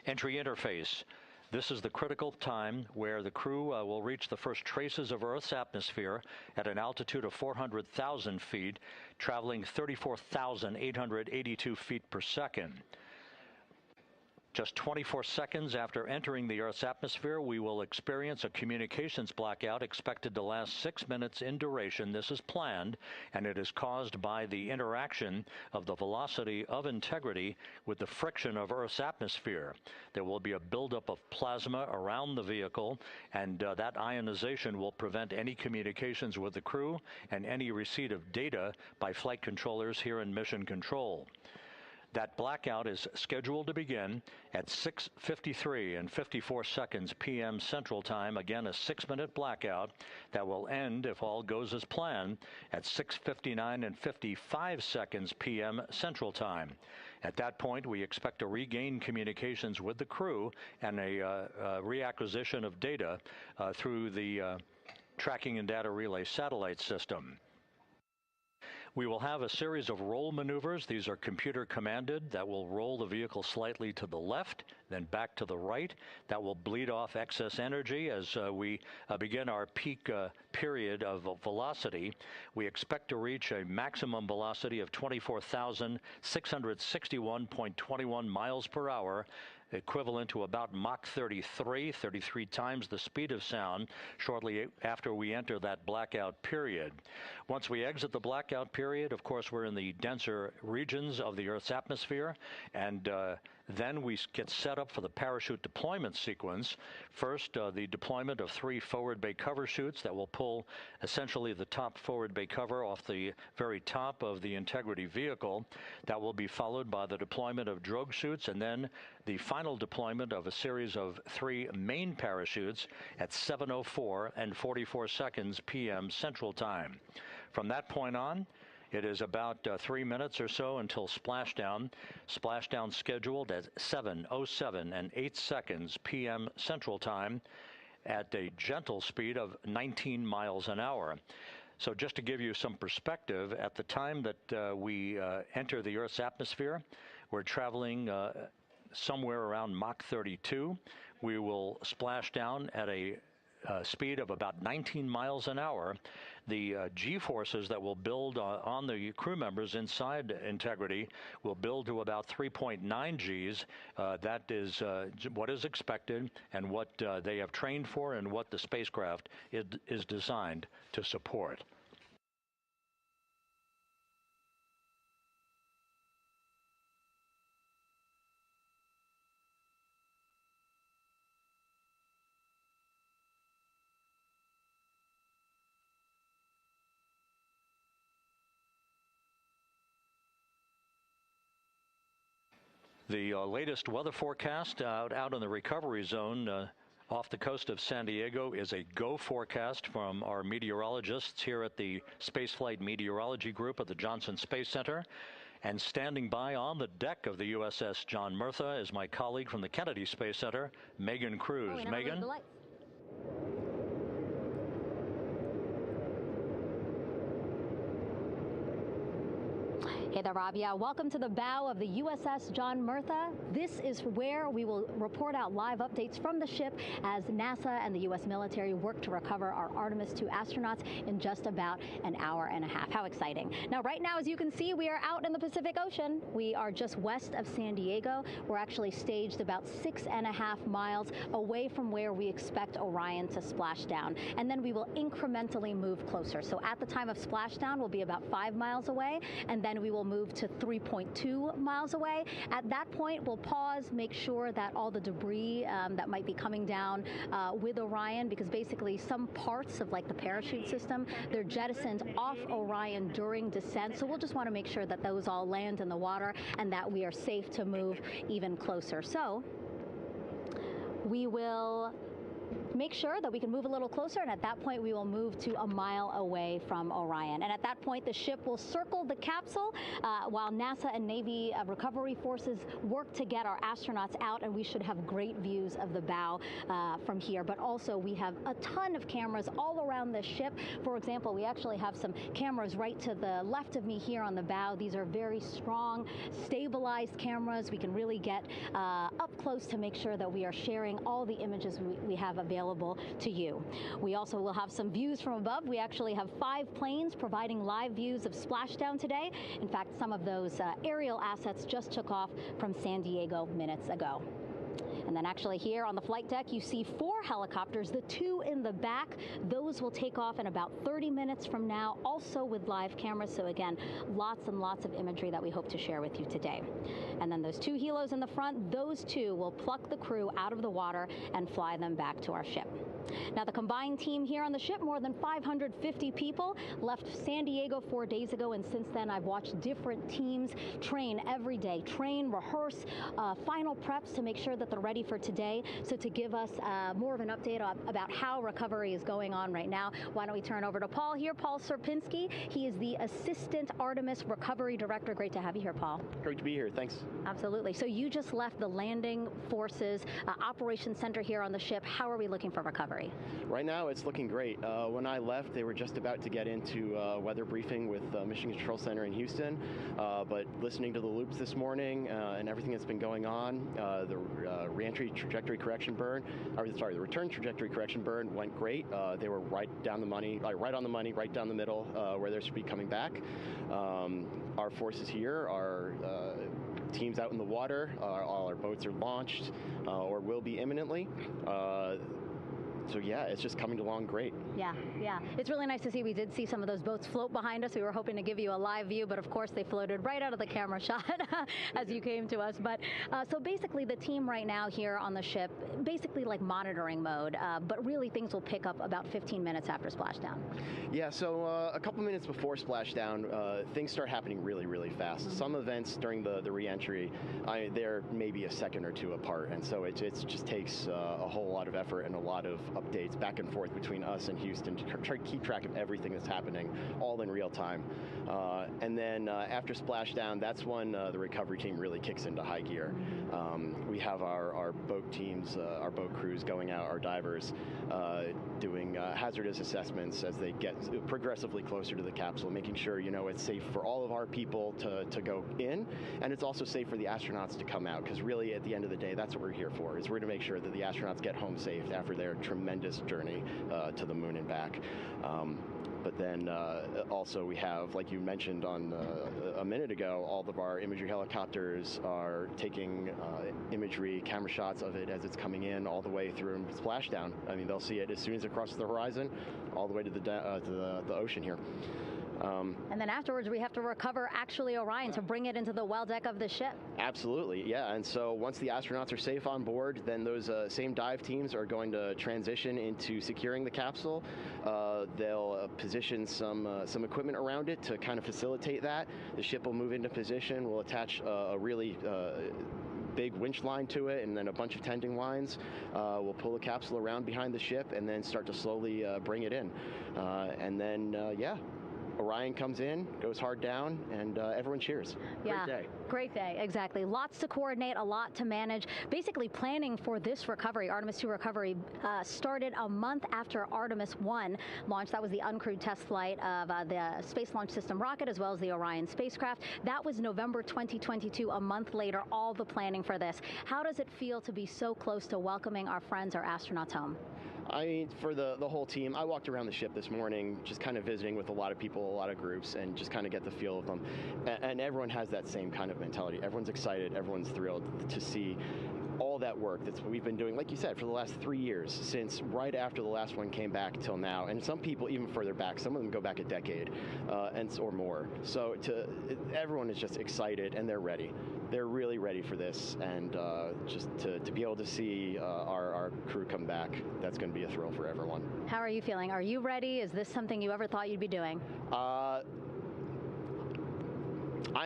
Entry interface. This is the critical time where the crew will reach the first traces of Earth's atmosphere at an altitude of 400,000 feet, traveling 34,882 feet per second. Just 24 seconds after entering the Earth's atmosphere, we will experience a communications blackout expected to last 6 minutes in duration. This is planned, and it is caused by the interaction of the velocity of Integrity with the friction of Earth's atmosphere. There will be a buildup of plasma around the vehicle, and that ionization will prevent any communications with the crew and any receipt of data by flight controllers here in Mission Control. That blackout is scheduled to begin at 6:53 and 54 seconds p.m. Central Time. Again, a 6-minute blackout that will end, if all goes as planned, at 6:59 and 55 seconds p.m. Central Time. At that point, we expect to regain communications with the crew and a reacquisition of data through the Tracking and Data Relay satellite system. We will have a series of roll maneuvers. These are computer commanded that will roll the vehicle slightly to the left, then back to the right. That will bleed off excess energy as we begin our peak period of velocity. We expect to reach a maximum velocity of 24,661.21 miles per hour, equivalent to about Mach 33 times the speed of sound, shortly after we enter that blackout period. Once we exit the blackout period, of course, we're in the denser regions of the Earth's atmosphere, and then we get set up for the parachute deployment sequence. First, the deployment of 3 forward bay cover chutes that will pull essentially the top forward bay cover off the very top of the Integrity vehicle. That will be followed by the deployment of drogue chutes, and then the final deployment of a series of 3 main parachutes at 7:04 and 44 seconds p.m. Central Time. From that point on, it is about 3 minutes or so until splashdown. Splashdown scheduled at 7:07 and 8 seconds p.m. Central Time at a gentle speed of 19 miles an hour. So just to give you some perspective, at the time that we enter the Earth's atmosphere, we're traveling somewhere around Mach 32. We will splash down at a speed of about 19 miles an hour. The G-forces that will build on the crew members inside Integrity will build to about 3.9 Gs. That is what is expected and what they have trained for and what the spacecraft is designed to support. The latest weather forecast out in the recovery zone off the coast of San Diego is a go forecast from our meteorologists here at the Spaceflight Meteorology Group at the Johnson Space Center. And standing by on the deck of the USS John Murtha is my colleague from the Kennedy Space Center, Megan Cruz. Megan? Hey there, Rob. Yeah, welcome to the bow of the USS John Murtha. This is where we will report out live updates from the ship as NASA and the U.S. military work to recover our Artemis 2 astronauts in just about an hour and a half. How exciting. Now, right now, as you can see, we are out in the Pacific Ocean. We are just west of San Diego. We're actually staged about 6.5 miles away from where we expect Orion to splash down. And then we will incrementally move closer. So at the time of splashdown, we'll be about 5 miles away, and then we will will move to 3.2 miles away. At that point, we'll pause, make sure that all the debris that might be coming down with Orion, because basically some parts of like the parachute system, they're jettisoned off Orion during descent. So we'll just want to make sure that those all land in the water and that we are safe to move even closer. So we will make sure that we can move a little closer, and at that point we will move to a mile away from Orion. And at that point the ship will circle the capsule while NASA and Navy recovery forces work to get our astronauts out, and we should have great views of the bow from here. But also we have a ton of cameras all around the ship. For example, we actually have some cameras right to the left of me here on the bow. These are very strong, stabilized cameras. We can really get up close to make sure that we are sharing all the images we have available to you. We also will have some views from above. We actually have 5 planes providing live views of splashdown today. In fact, some of those aerial assets just took off from San Diego minutes ago. And then actually here on the flight deck, you see 4 helicopters, the 2 in the back. Those will take off in about 30 minutes from now, also with live cameras. So again, lots and lots of imagery that we hope to share with you today. And then those 2 helos in the front, those 2 will pluck the crew out of the water and fly them back to our ship. Now, the combined team here on the ship, more than 550 people, left San Diego 4 days ago, and since then I've watched different teams train every day, rehearse, final preps to make sure that they're ready for today. So to give us more of an update about how recovery is going on right now, why don't we turn over to Paul here, Paul Serpinski. He is the Assistant Artemis Recovery Director. Great to have you here, Paul. Great to be here, thanks. Absolutely. So you just left the landing forces operations center here on the ship. How are we looking for recovery? Right now it's looking great. When I left, they were just about to get into weather briefing with Mission Control Center in Houston, but listening to the loops this morning and everything that's been going on, the reentry trajectory correction burn, the return trajectory correction burn went great. They were right on the money, right down the middle where they should be coming back. Our forces here are teams out in the water. All our boats are launched or will be imminently. So yeah, it's just coming along great. Yeah. It's really nice to see. We did see some of those boats float behind us. We were hoping to give you a live view, but of course they floated right out of the camera shot as you came to us. But so basically the team right now here on the ship, basically like monitoring mode, but really things will pick up about 15 minutes after splashdown. Yeah, so a couple minutes before splashdown, things start happening really, really fast. Mm-hmm. Some events during the reentry, they're maybe a second or 2 apart, and so it just takes a whole lot of effort and a lot of updates back and forth between us and Houston to try to keep track of everything that's happening, all in real time. And then after splashdown, that's when the recovery team really kicks into high gear. We have our boat teams, our boat crews going out, our divers doing hazardous assessments as they get progressively closer to the capsule, making sure it's safe for all of our people to go in, and it's also safe for the astronauts to come out, because really at the end of the day, that's what we're here for, is we're to make sure that the astronauts get home safe after their tremendous journey to the moon and back. But then also we have, like you mentioned on a minute ago, all of our imagery helicopters are taking imagery, camera shots of it as it's coming in all the way through and splashdown. I mean, they'll see it as soon as it crosses the horizon, all the way to the ocean here. And then afterwards, we have to recover actually Orion to bring it into the well deck of the ship. Absolutely, yeah. And so once the astronauts are safe on board, then those same dive teams are going to transition into securing the capsule. They'll position some equipment around it to kind of facilitate that. The ship will move into position. We'll attach a really big winch line to it, and then a bunch of tending lines. We'll pull the capsule around behind the ship and then start to slowly bring it in. And then, Orion comes in, goes hard down, and everyone cheers. Yeah, great day. Great day, exactly. Lots to coordinate, a lot to manage. Basically, planning for this recovery, Artemis 2 recovery, started a month after Artemis 1 launched. That was the uncrewed test flight of the Space Launch System rocket, as well as the Orion spacecraft. That was November 2022, a month later, all the planning for this. How does it feel to be so close to welcoming our friends, our astronauts home? For the whole team, I walked around the ship this morning, just kind of visiting with a lot of people, a lot of groups, and just kind of get the feel of them. And everyone has that same kind of mentality. Everyone's excited, everyone's thrilled to see all that work that we've been doing, like you said, for the last 3 years, since right after the last one came back till now. And some people even further back, some of them go back a decade or more. So everyone is just excited and they're ready. They're really ready for this, and just to be able to see our crew come back, that's going to be a thrill for everyone. How are you feeling? Are you ready? Is this something you ever thought you'd be doing? I'm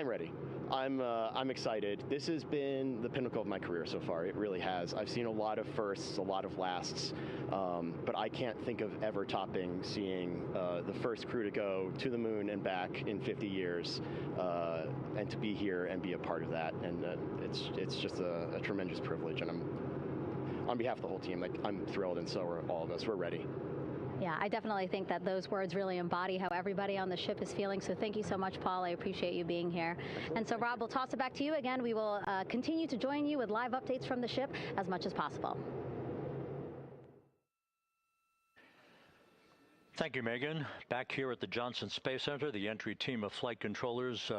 ready. I'm excited. This has been the pinnacle of my career so far. It really has. I've seen a lot of firsts, a lot of lasts, but I can't think of ever topping seeing the first crew to go to the moon and back in 50 years, and to be here and be a part of that. And it's just a tremendous privilege. And on behalf of the whole team, I'm thrilled, and so are all of us. We're ready. Yeah, I definitely think that those words really embody how everybody on the ship is feeling. So thank you so much, Paul. I appreciate you being here. And so, Rob, we'll toss it back to you again. We will continue to join you with live updates from the ship as much as possible. Thank you, Megan. Back here at the Johnson Space Center, the entry team of flight controllers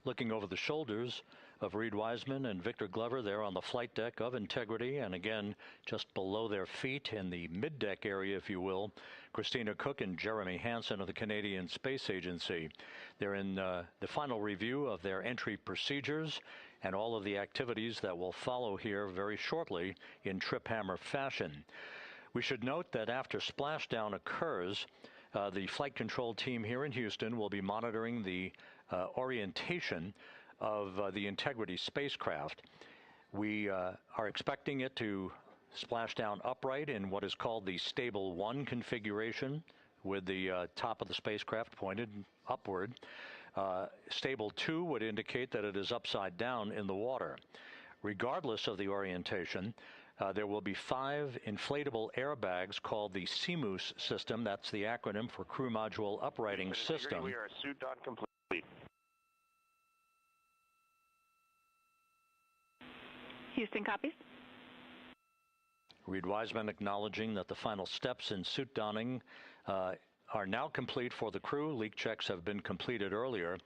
looking over the shoulders of Reed Wiseman and Victor Glover there on the flight deck of Integrity, and again just below their feet in the mid-deck area, if you will, Christina Cook and Jeremy Hansen of the Canadian Space Agency. They're in the final review of their entry procedures and all of the activities that will follow here very shortly in trip hammer fashion. We should note that after splashdown occurs, the flight control team here in Houston will be monitoring the orientation of the Integrity spacecraft. We are expecting it to splash down upright in what is called the Stable 1 configuration, with the top of the spacecraft pointed upward. Stable 2 would indicate that it is upside down in the water. Regardless of the orientation, there will be 5 inflatable airbags called the CMOOS system. That's the acronym for Crew Module Uprighting System. We are suit on complete. Houston copies. Reed Wiseman acknowledging that the final steps in suit donning are now complete for the crew. Leak checks have been completed earlier.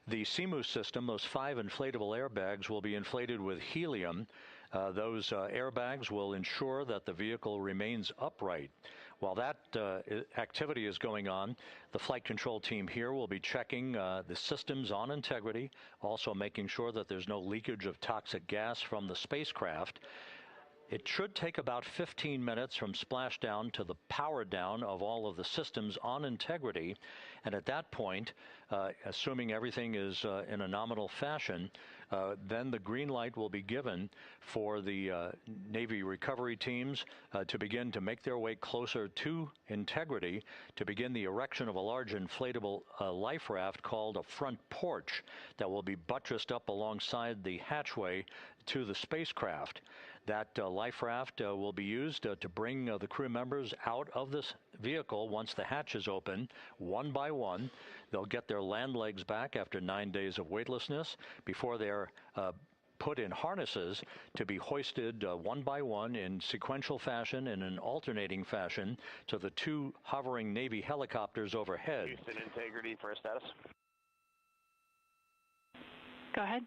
The CMOOS system, those 5 inflatable airbags, will be inflated with helium. Those airbags will ensure that the vehicle remains upright. While that activity is going on, the flight control team here will be checking the systems on Integrity, also making sure that there's no leakage of toxic gas from the spacecraft. It should take about 15 minutes from splashdown to the power down of all of the systems on Integrity. And at that point, assuming everything is in a nominal fashion, then the green light will be given for the Navy recovery teams to begin to make their way closer to Integrity to begin the erection of a large inflatable life raft called a front porch that will be buttressed up alongside the hatchway to the spacecraft. That life raft will be used to bring the crew members out of this vehicle once the hatch is open, one by one. They'll get their land legs back after 9 days of weightlessness before they're put in harnesses to be hoisted one by one in sequential fashion, in an alternating fashion, to the 2 hovering Navy helicopters overhead. Houston Integrity for status. Go ahead.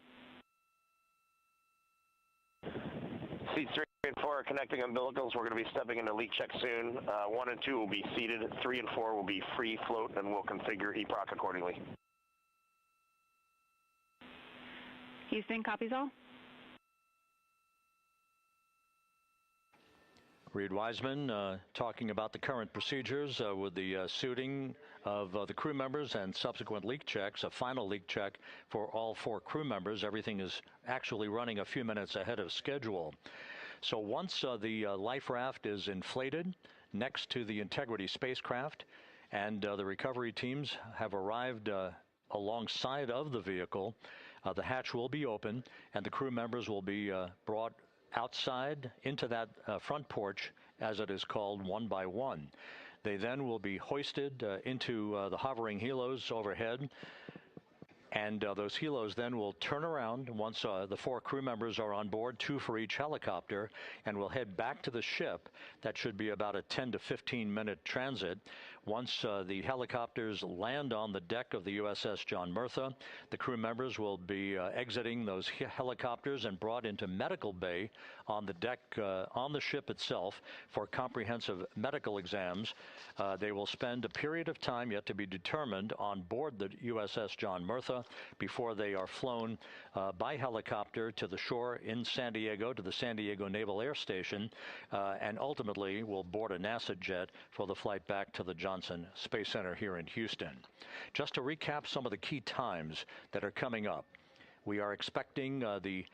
Seats 3 and 4 are connecting umbilicals. We're going to be stepping into leak check soon. 1 and 2 will be seated. 3 and 4 will be free float, and we'll configure EPROC accordingly. Houston, copies all. Reed Wiseman talking about the current procedures with the suiting of the crew members and subsequent leak checks, a final leak check for all 4 crew members. Everything is actually running a few minutes ahead of schedule. So once the life raft is inflated next to the Integrity spacecraft and the recovery teams have arrived alongside of the vehicle, the hatch will be open and the crew members will be brought outside into that front porch, as it is called, one by one. They then will be hoisted into the hovering helos overhead And those helos then will turn around once the 4 crew members are on board, 2 for each helicopter, and will head back to the ship. That should be about a 10 to 15-minute transit. Once the helicopters land on the deck of the USS John Murtha, the crew members will be exiting those helicopters and brought into medical bay on the deck on the ship itself for comprehensive medical exams. They will spend a period of time yet to be determined on board the USS John Murtha before they are flown by helicopter to the shore in San Diego, to the San Diego Naval Air Station, and ultimately will board a NASA jet for the flight back to the Johnson Space Center here in Houston. Just to recap some of the key times that are coming up, we are expecting the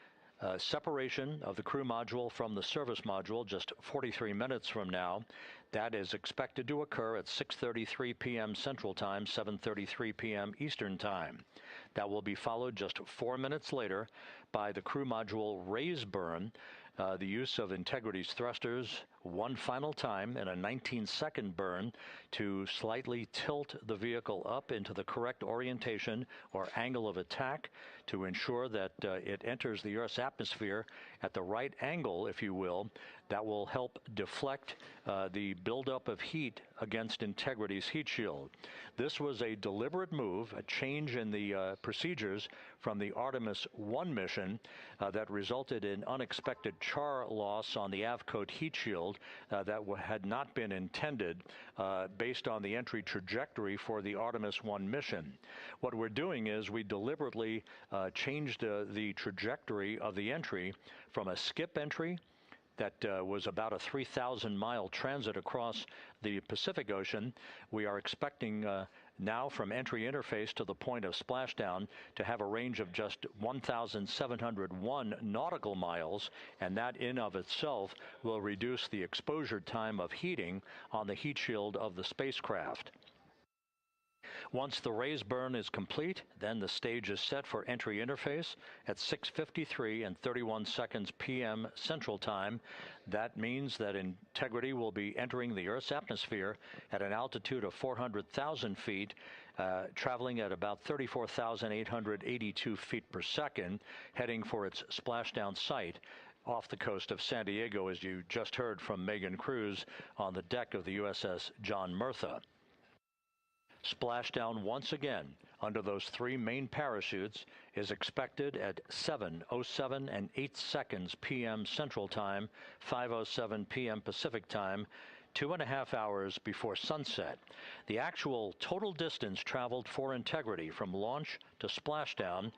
separation of the crew module from the service module just 43 minutes from now. That is expected to occur at 6:33 p.m. Central Time, 7:33 p.m. Eastern Time. That will be followed just 4 minutes later by the crew module raise burn, the use of Integrity's thrusters one final time in a 19-second burn to slightly tilt the vehicle up into the correct orientation or angle of attack to ensure that it enters the Earth's atmosphere at the right angle, if you will. That will help deflect the buildup of heat against Integrity's heat shield. This was a deliberate move, a change in the procedures from the Artemis 1 mission that resulted in unexpected char loss on the Avcoat heat shield that had not been intended based on the entry trajectory for the Artemis 1 mission. What we're doing is we deliberately changed the trajectory of the entry from a skip entry that was about a 3,000-mile transit across the Pacific Ocean. We are expecting now from entry interface to the point of splashdown to have a range of just 1,701 nautical miles, and that in of itself will reduce the exposure time of heating on the heat shield of the spacecraft. Once the raise burn is complete, then the stage is set for entry interface at 6:53 and 31 seconds p.m. Central Time. That means that Integrity will be entering the Earth's atmosphere at an altitude of 400,000 feet, traveling at about 34,882 feet per second, heading for its splashdown site off the coast of San Diego, as you just heard from Megan Cruz on the deck of the USS John Murtha. Splashdown once again under those 3 main parachutes is expected at 7:07 and 8 seconds p.m. Central Time, 5:07 p.m. Pacific Time, 2.5 hours before sunset. The actual total distance traveled for Integrity from launch to splashdown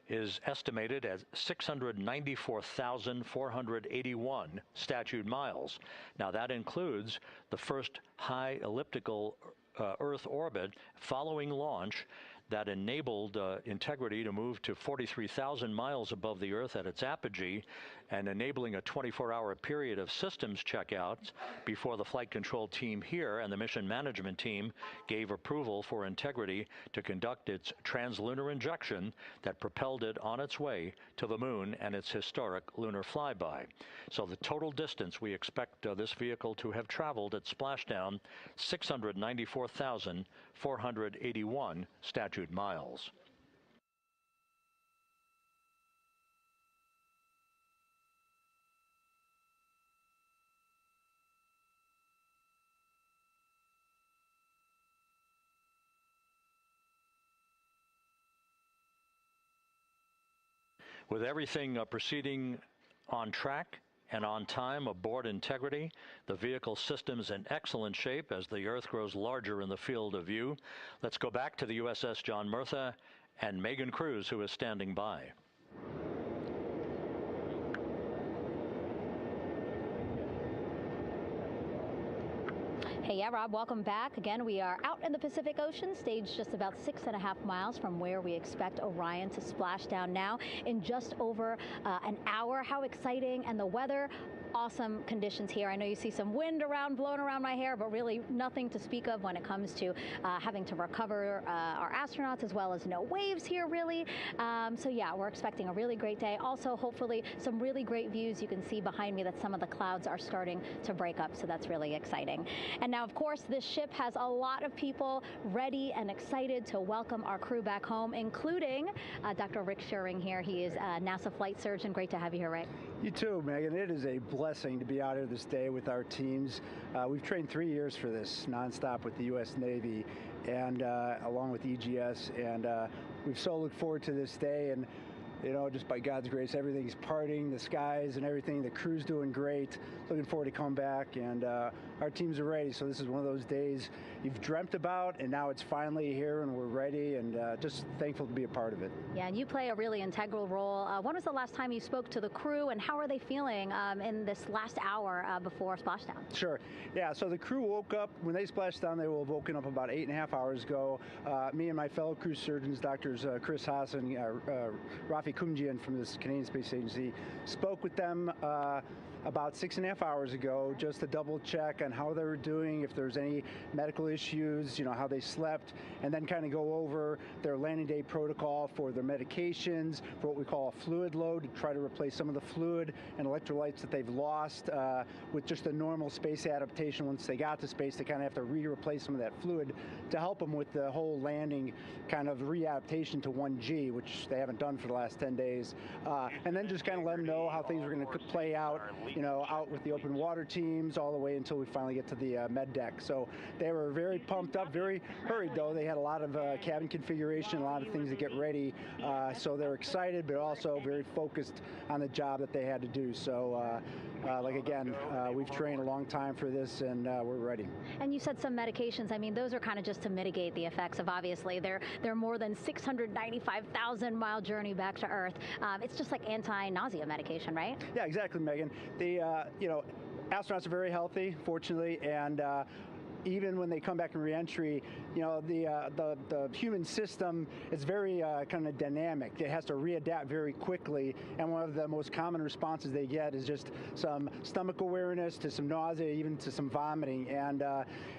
is estimated at 694,481 statute miles. Now that includes the first high elliptical Earth orbit following launch that enabled Integrity to move to 43,000 miles above the Earth at its apogee, and enabling a 24-hour period of systems checkouts before the flight control team here and the mission management team gave approval for Integrity to conduct its translunar injection that propelled it on its way to the moon and its historic lunar flyby. So the total distance we expect this vehicle to have traveled at splashdown, 694,481 statute miles. With everything proceeding on track and on time aboard Integrity, the vehicle system's in excellent shape as the Earth grows larger in the field of view. Let's go back to the USS John Murtha and Megan Cruz, who is standing by. Hey, yeah, Rob, welcome back. Again, we are out in the Pacific Ocean, staged just about 6.5 miles from where we expect Orion to splash down now in just over an hour. How exciting, and the weather awesome conditions here. I know you see some wind blowing around my hair, but really nothing to speak of when it comes to having to recover our astronauts, as well as no waves here, really. So yeah, we're expecting a really great day. Also, hopefully, some really great views. You can see behind me that some of the clouds are starting to break up, so that's really exciting. And now, of course, this ship has a lot of people ready and excited to welcome our crew back home, including Dr. Rick Schuring here. He is a NASA flight surgeon. Great to have you here, Rick. You too, Megan. It is a blessing to be out here this day with our teams. We've trained 3 years for this nonstop with the U.S. Navy and along with EGS, and we've so looked forward to this day. And you know, just by God's grace, everything's parting, the skies and everything. The crew's doing great. Looking forward to coming back, and our teams are ready. So this is one of those days you've dreamt about, and now it's finally here, and we're ready, and just thankful to be a part of it. Yeah, and you play a really integral role. When was the last time you spoke to the crew, and how are they feeling in this last hour before splashdown? Sure. Yeah, so the crew woke up, when they splashed down, they were woken up about 8.5 hours ago. Me and my fellow crew surgeons, Doctors Chris Haas and Rafi Kumjian from the Canadian Space Agency, spoke with them about 6.5 hours ago, just to double check on how they were doing, if there's any medical issues, you know, how they slept, and then kind of go over their landing day protocol for their medications, for what we call a fluid load, to try to replace some of the fluid and electrolytes that they've lost with just a normal space adaptation. Once they got to space, they kind of have to replace some of that fluid to help them with the whole landing kind of readaptation to 1G, which they haven't done for the last 10 days. And then just kind of let them know how things are going to play out, you know, out with the open water teams all the way until we finally get to the med deck. So they were very pumped up, very hurried though. They had a lot of cabin configuration, a lot of things to get ready. So they're excited, but also very focused on the job that they had to do. So like again, we've trained a long time for this, and we're ready. And you said some medications. I mean, those are kind of just to mitigate the effects of, obviously, their more than 695,000 mile journey back to Earth. It's just like anti-nausea medication, right? Yeah, exactly, Megan. The you know, astronauts are very healthy, fortunately, and even when they come back in reentry, you know, the human system is very kind of dynamic. It has to readapt very quickly, and one of the most common responses they get is just some stomach awareness, to some nausea, even to some vomiting. And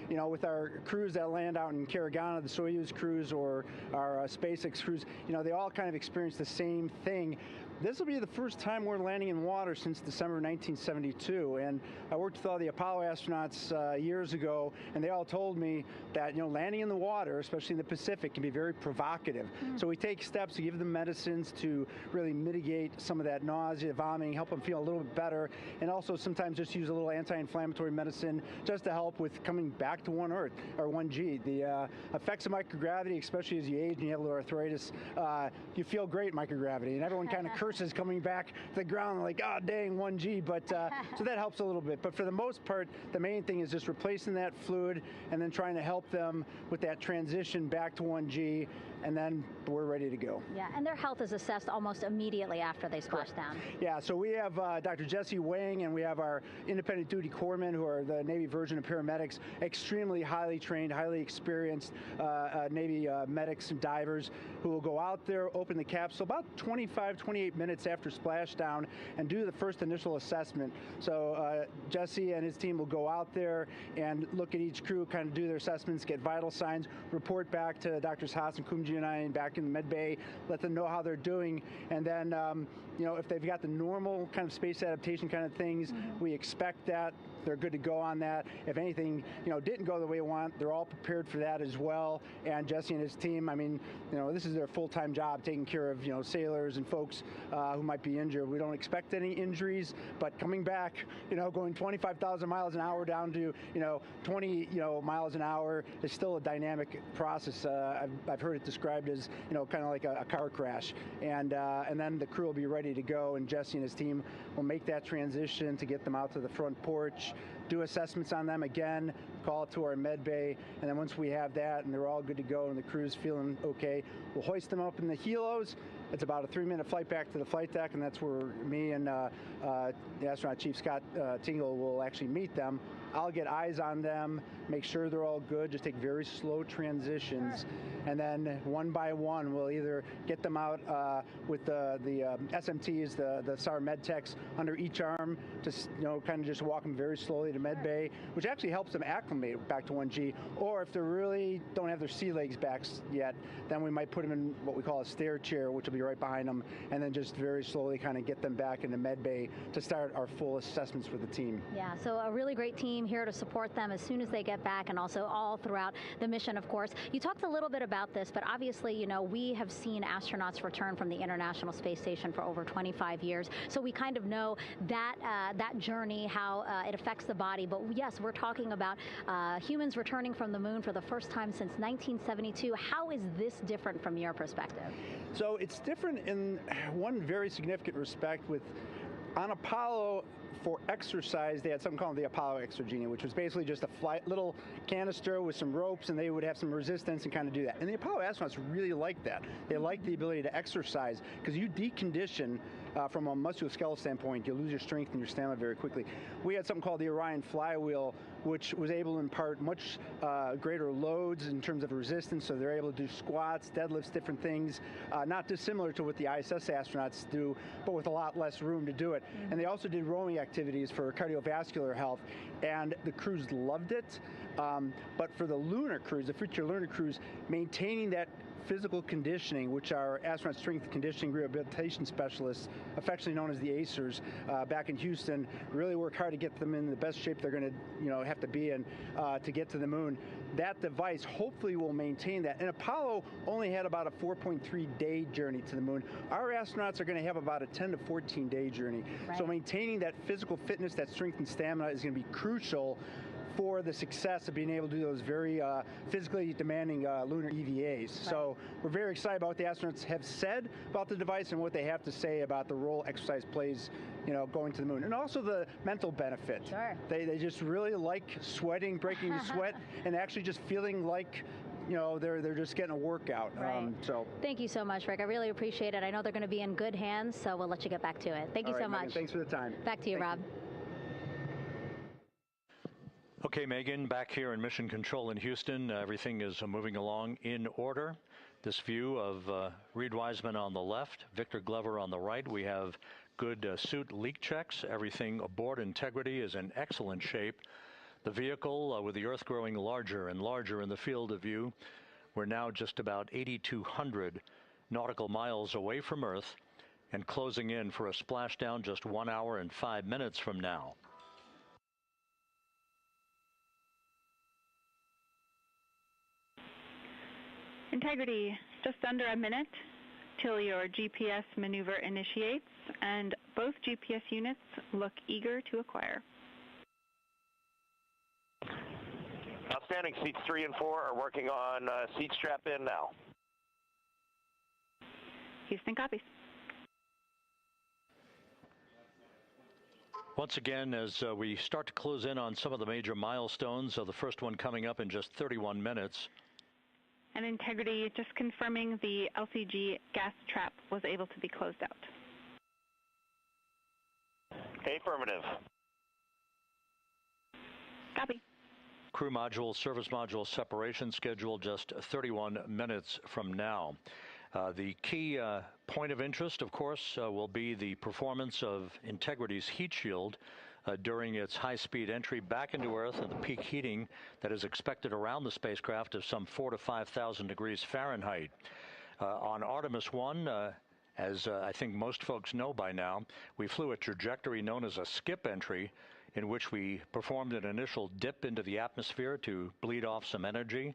you know, with our crews that land out in Karagana, the Soyuz crews or our SpaceX crews, you know, they all kind of experience the same thing. This will be the first time we're landing in water since December 1972, and I worked with all the Apollo astronauts years ago, and they all told me that, you know, landing in the water, especially in the Pacific, can be very provocative. So we take steps to give them medicines to really mitigate some of that nausea, vomiting, help them feel a little bit better, and also sometimes just use a little anti-inflammatory medicine just to help with coming back to 1 Earth, or 1G. The effects of microgravity, especially as you age and you have a little arthritis, you feel great in microgravity, and everyone kind of curses coming back to the ground like, oh dang, 1G, but so that helps a little bit. But for the most part, the main thing is just replacing that fluid and then trying to help them with that transition back to 1G, and then we're ready to go. Yeah, and their health is assessed almost immediately after they splash down. Yeah, so we have Dr. Jesse Wang, and we have our independent duty corpsmen, who are the Navy version of paramedics, extremely highly trained, highly experienced Navy medics and divers, who will go out there, open the capsule about 25-28 minutes after splashdown, and do the first initial assessment. So Jesse and his team will go out there and look at each crew, kind of do their assessments, get vital signs, report back to Drs. Haas and Kumji and I back in the med bay, let them know how they're doing, and then you know, if they've got the normal kind of space adaptation kind of things, we expect that they're good to go on that. If anything, you know, didn't go the way we want, they're all prepared for that as well. And Jesse and his team, I mean, you know, this is their full-time job, taking care of, you know, sailors and folks who might be injured. We don't expect any injuries, but coming back, you know, going 25,000 miles an hour down to, you know, 20, you know, miles an hour is still a dynamic process. I've heard it described as, you know, kind of like a car crash. And then the crew will be ready to go, and Jesse and his team will make that transition to get them out to the front porch. do assessments on them again, call it to our med bay, and then once we have that and they're all good to go and the crew's feeling okay, we'll hoist them up in the helos. It's about a 3-minute flight back to the flight deck, and that's where me and the astronaut chief, Scott Tingle, will actually meet them. I'll get eyes on them, make sure they're all good, just take very slow transitions, and then one by one we'll either get them out with the SMTs, the SAR med techs under each arm, to kind of just walk them very slowly to med bay, which actually helps them acclimate back to 1G. Or if they really don't have their sea legs back yet, then we might put them in what we call a stair chair, which will be right behind them, and then just very slowly kind of get them back into med bay to start our full assessments with the team. Yeah, so a really great team here to support them as soon as they get back, and also all throughout the mission, of course. You talked a little bit about this, but obviously, we have seen astronauts return from the International Space Station for over 25 years, so we kind of know that that journey, how it affects the body. But yes, we're talking about humans returning from the moon for the first time since 1972. How is this different from your perspective? So it's different in one very significant respect. On Apollo, for exercise, they had something called the Apollo Exergenia, which was basically just a little canister with some ropes, and they would have some resistance and kind of do that. And the Apollo astronauts really liked that. They liked the ability to exercise, because you decondition from a musculoskeletal standpoint, you lose your strength and your stamina very quickly. We had something called the Orion flywheel, which was able to impart much greater loads in terms of resistance, so they're able to do squats, deadlifts, different things, not dissimilar to what the ISS astronauts do, but with a lot less room to do it. Mm-hmm. And they also did rowing activities for cardiovascular health, and the crews loved it. But for the lunar crews, the future lunar crews, maintaining that physical conditioning, which our astronaut strength conditioning rehabilitation specialists, affectionately known as the ACERs, back in Houston, really work hard to get them in the best shape they're going to, have to be in to get to the moon. That device hopefully will maintain that. And Apollo only had about a 4.3-day journey to the moon. Our astronauts are going to have about a 10 to 14-day journey. Right. So maintaining that physical fitness, that strength and stamina is going to be crucial for the success of being able to do those very physically demanding lunar EVAs. Right. So we're very excited about what the astronauts have said about the device and what they have to say about the role exercise plays, going to the moon. And also the mental benefit. Sure. They just really like sweating, breaking the sweat, and actually just feeling like they're just getting a workout. Right. Thank you so much, Rick. I really appreciate it. I know they're going to be in good hands, so we'll let you get back to it. Thank you so much. Megan, thanks for the time. Back to you, Rob. Okay, Megan, back here in Mission Control in Houston. Everything is moving along in order. This view of Reed Wiseman on the left, Victor Glover on the right. We have good suit leak checks. Everything aboard integrity is in excellent shape. The vehicle, with the Earth growing larger and larger in the field of view, we're now just about 8,200 nautical miles away from Earth and closing in for a splashdown just 1 hour and 5 minutes from now. Integrity, just under a minute till your GPS maneuver initiates, and both GPS units look eager to acquire. Outstanding. Seats 3 and 4 are working on seat strap in now. Houston copies. Once again, as we start to close in on some of the major milestones, the first one coming up in just 31 minutes. And Integrity, just confirming the LCG gas trap was able to be closed out. Affirmative. Copy. Crew module, service module separation scheduled just 31 minutes from now. The key point of interest, of course, will be the performance of Integrity's heat shield during its high-speed entry back into Earth and the peak heating that is expected around the spacecraft of some 4,000 to 5,000 degrees Fahrenheit. On Artemis 1, as I think most folks know by now, we flew a trajectory known as a skip entry, in which we performed an initial dip into the atmosphere to bleed off some energy.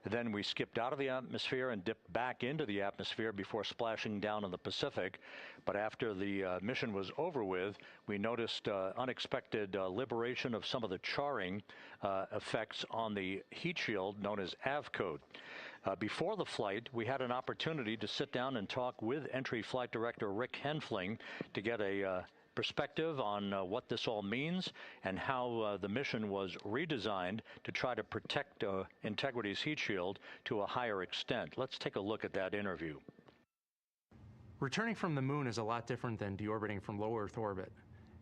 Then we skipped out of the atmosphere and dipped back into the atmosphere before splashing down in the Pacific. But after the mission was over with, we noticed unexpected liberation of some of the charring effects on the heat shield known as AVCOAT. Before the flight, we had an opportunity to sit down and talk with Entry Flight Director Rick Henfling to get a perspective on what this all means and how the mission was redesigned to try to protect Integrity's heat shield to a higher extent. Let's take a look at that interview. Returning from the moon is a lot different than deorbiting from low Earth orbit.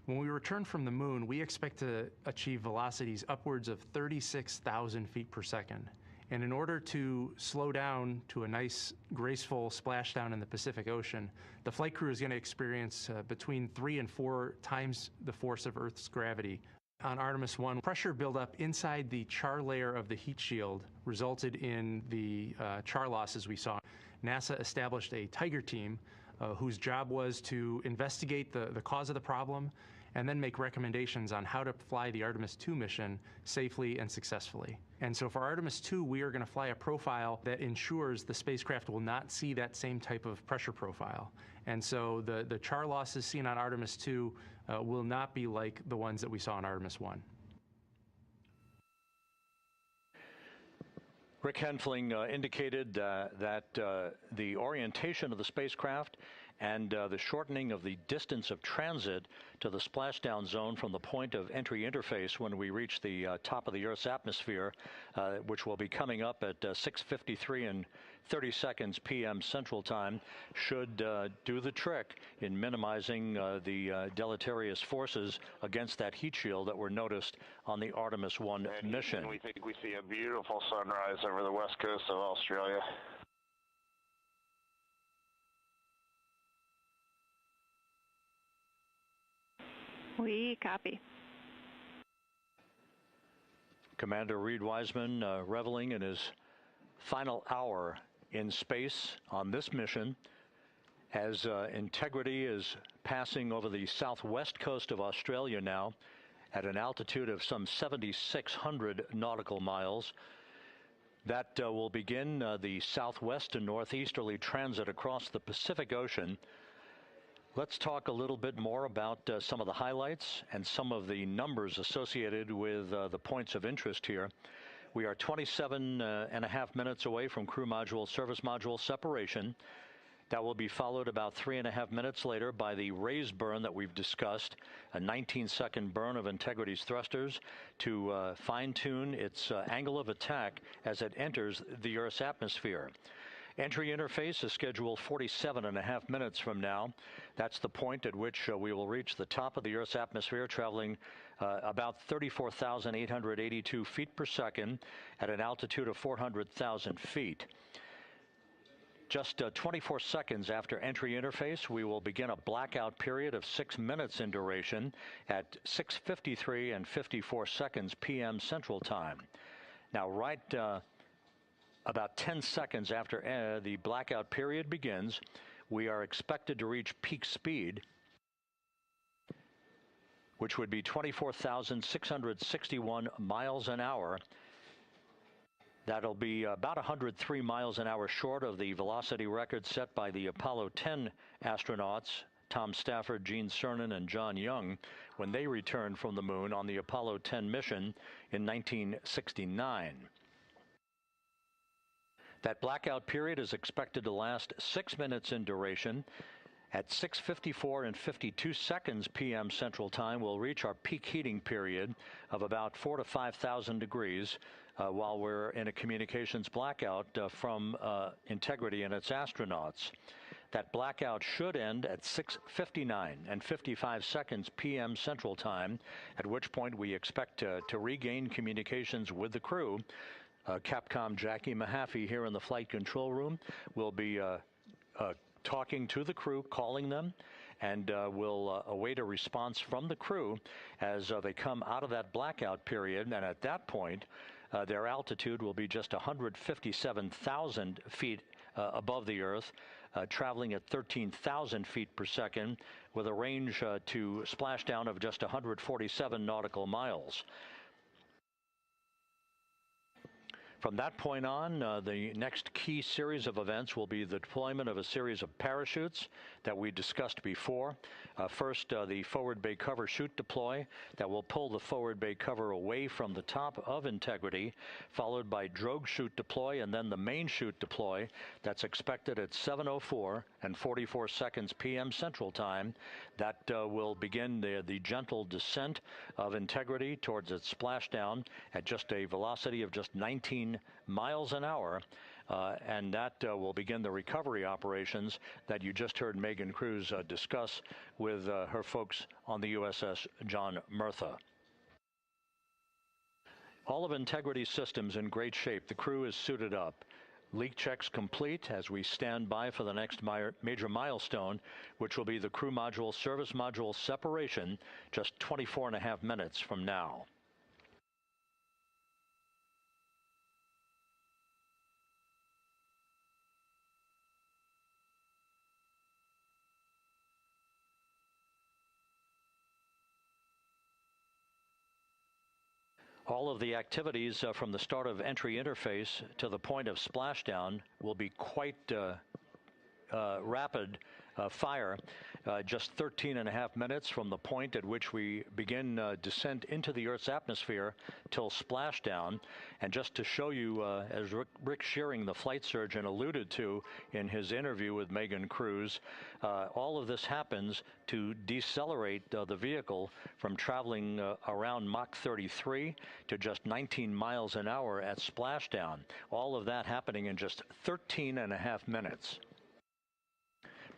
When we return from the moon, we expect to achieve velocities upwards of 36,000 feet per second. And in order to slow down to a nice, graceful splashdown in the Pacific Ocean, the flight crew is going to experience between 3 and 4 times the force of Earth's gravity. On Artemis 1, pressure buildup inside the char layer of the heat shield resulted in the char losses we saw. NASA established a Tiger team whose job was to investigate the cause of the problem and then make recommendations on how to fly the Artemis 2 mission safely and successfully. And so for Artemis 2, we are going to fly a profile that ensures the spacecraft will not see that same type of pressure profile. And so the char losses seen on Artemis 2 will not be like the ones that we saw on Artemis 1. Rick Henfling indicated that the orientation of the spacecraft and the shortening of the distance of transit to the splashdown zone from the point of entry interface when we reach the top of the Earth's atmosphere, which will be coming up at 6:53 and 30 seconds p.m. Central Time, should do the trick in minimizing the deleterious forces against that heat shield that were noticed on the Artemis 1 mission. We think we see a beautiful sunrise over the west coast of Australia. We copy. Commander Reed Wiseman reveling in his final hour in space on this mission as Integrity is passing over the southwest coast of Australia now at an altitude of some 7,600 nautical miles. That will begin the southwest and northeasterly transit across the Pacific Ocean. Let's talk a little bit more about some of the highlights and some of the numbers associated with the points of interest here. We are 27 and a half minutes away from crew module service module separation. That will be followed about 3.5 minutes later by the raise burn that we've discussed, a 19-second burn of Integrity's thrusters to fine-tune its angle of attack as it enters the Earth's atmosphere. Entry interface is scheduled 47 and a half minutes from now. That's the point at which we will reach the top of the Earth's atmosphere, traveling about 34,882 feet per second at an altitude of 400,000 feet. Just 24 seconds after entry interface, we will begin a blackout period of 6 minutes in duration at 6:53 and 54 seconds p.m. Central Time. Now, right about 10 seconds after the blackout period begins, we are expected to reach peak speed, which would be 24,661 miles an hour. That'll be about 103 miles an hour short of the velocity record set by the Apollo 10 astronauts, Tom Stafford, Gene Cernan, and John Young, when they returned from the moon on the Apollo 10 mission in 1969. That blackout period is expected to last 6 minutes in duration. At 6:54 and 52 seconds p.m. Central Time, we'll reach our peak heating period of about 4,000 to 5,000 degrees while we're in a communications blackout from Integrity and its astronauts. That blackout should end at 6:59 and 55 seconds p.m. Central Time, at which point we expect to regain communications with the crew. Capcom Jackie Mahaffey here in the flight control room will be talking to the crew, calling them, and will await a response from the crew as they come out of that blackout period. And at that point, their altitude will be just 157,000 feet above the Earth, traveling at 13,000 feet per second with a range to splashdown of just 147 nautical miles. From that point on, the next key series of events will be the deployment of a series of parachutes that we discussed before. First, the forward bay cover chute deploy that will pull the forward bay cover away from the top of Integrity, followed by drogue chute deploy and then the main chute deploy that's expected at 7:04 and 44 seconds p.m. Central Time. That will begin the gentle descent of Integrity towards its splashdown at just a velocity of just 19 miles an hour, and that will begin the recovery operations that you just heard Megan Cruz discuss with her folks on the USS John Murtha. All of Integrity's systems in great shape. The crew is suited up. Leak checks complete as we stand by for the next major milestone, which will be the crew module service module separation just 24.5 minutes from now. All of the activities from the start of entry interface to the point of splashdown will be quite rapid fire, just 13.5 minutes from the point at which we begin descent into the Earth's atmosphere till splashdown. And just to show you, as Rick Shearing, the flight surgeon, alluded to in his interview with Megan Cruz, all of this happens to decelerate the vehicle from traveling around Mach 33 to just 19 miles an hour at splashdown. All of that happening in just 13.5 minutes.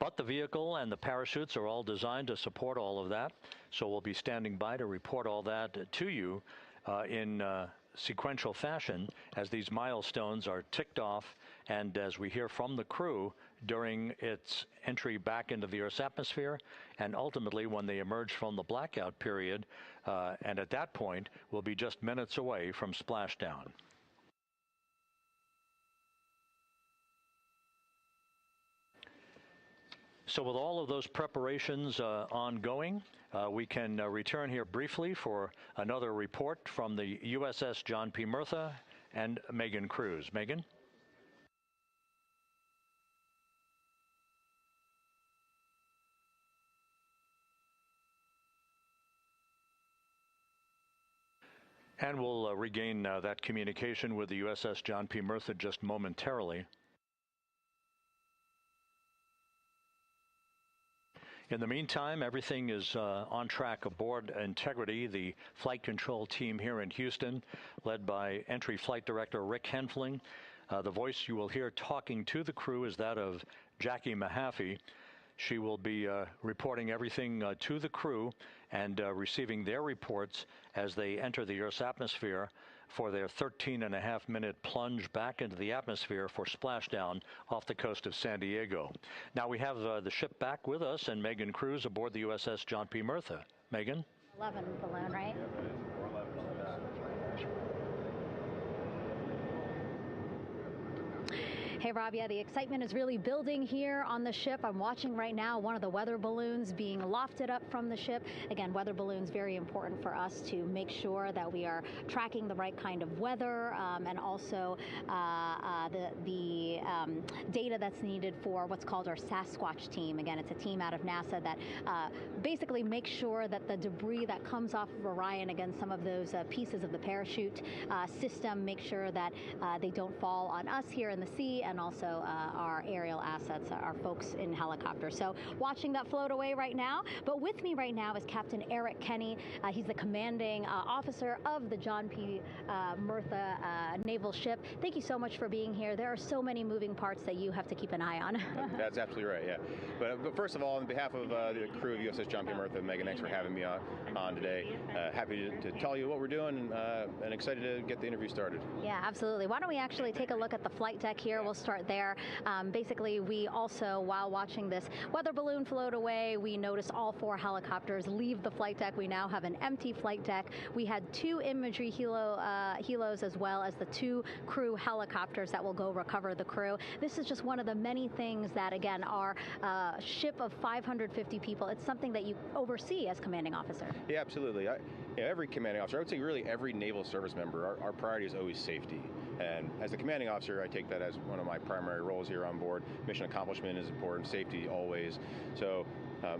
But the vehicle and the parachutes are all designed to support all of that, so we'll be standing by to report all that to you in sequential fashion as these milestones are ticked off and as we hear from the crew during its entry back into the Earth's atmosphere and ultimately when they emerge from the blackout period, and at that point we'll be just minutes away from splashdown. So with all of those preparations ongoing, we can return here briefly for another report from the USS John P. Murtha and Megan Cruz. Megan? And we'll regain that communication with the USS John P. Murtha just momentarily. In the meantime, everything is on track aboard Integrity, the flight control team here in Houston, led by Entry Flight Director Rick Henfling. The voice you will hear talking to the crew is that of Jackie Mahaffey. She will be reporting everything to the crew and receiving their reports as they enter the Earth's atmosphere for their 13.5-minute plunge back into the atmosphere for splashdown off the coast of San Diego. Now we have the ship back with us and Megan Cruz aboard the USS John P. Murtha. Megan? 11 balloon, right? Hey, Rob, yeah, the excitement is really building here on the ship. I'm watching right now one of the weather balloons being lofted up from the ship. Again, weather balloons, very important for us to make sure that we are tracking the right kind of weather and also the data that's needed for what's called our Sasquatch team. Again, it's a team out of NASA that basically makes sure that the debris that comes off of Orion, again, some of those pieces of the parachute system, make sure that they don't fall on us here in the sea, and also our aerial assets, our folks in helicopters. So watching that float away right now. But with me right now is Captain Eric Kenny. He's the commanding officer of the John P. Murtha naval ship. Thank you so much for being here. There are so many moving parts that you have to keep an eye on. That's absolutely right, yeah. But first of all, on behalf of the crew of USS John P. Murtha, Megan, thanks for having me on today. Happy to tell you what we're doing and excited to get the interview started. Yeah, absolutely. Why don't we actually take a look at the flight deck here? We'll start there. Basically, we also, while watching this weather balloon float away, we noticed all 4 helicopters leave the flight deck. We now have an empty flight deck. We had 2 imagery helos as well as the 2 crew helicopters that will go recover the crew. This is just one of the many things that, again, our ship of 550 people, it's something that you oversee as commanding officer. Yeah, absolutely. Every commanding officer, I would say really every naval service member, our priority is always safety. And as the commanding officer, I take that as one of my primary roles here on board. Mission accomplishment is important, safety always. So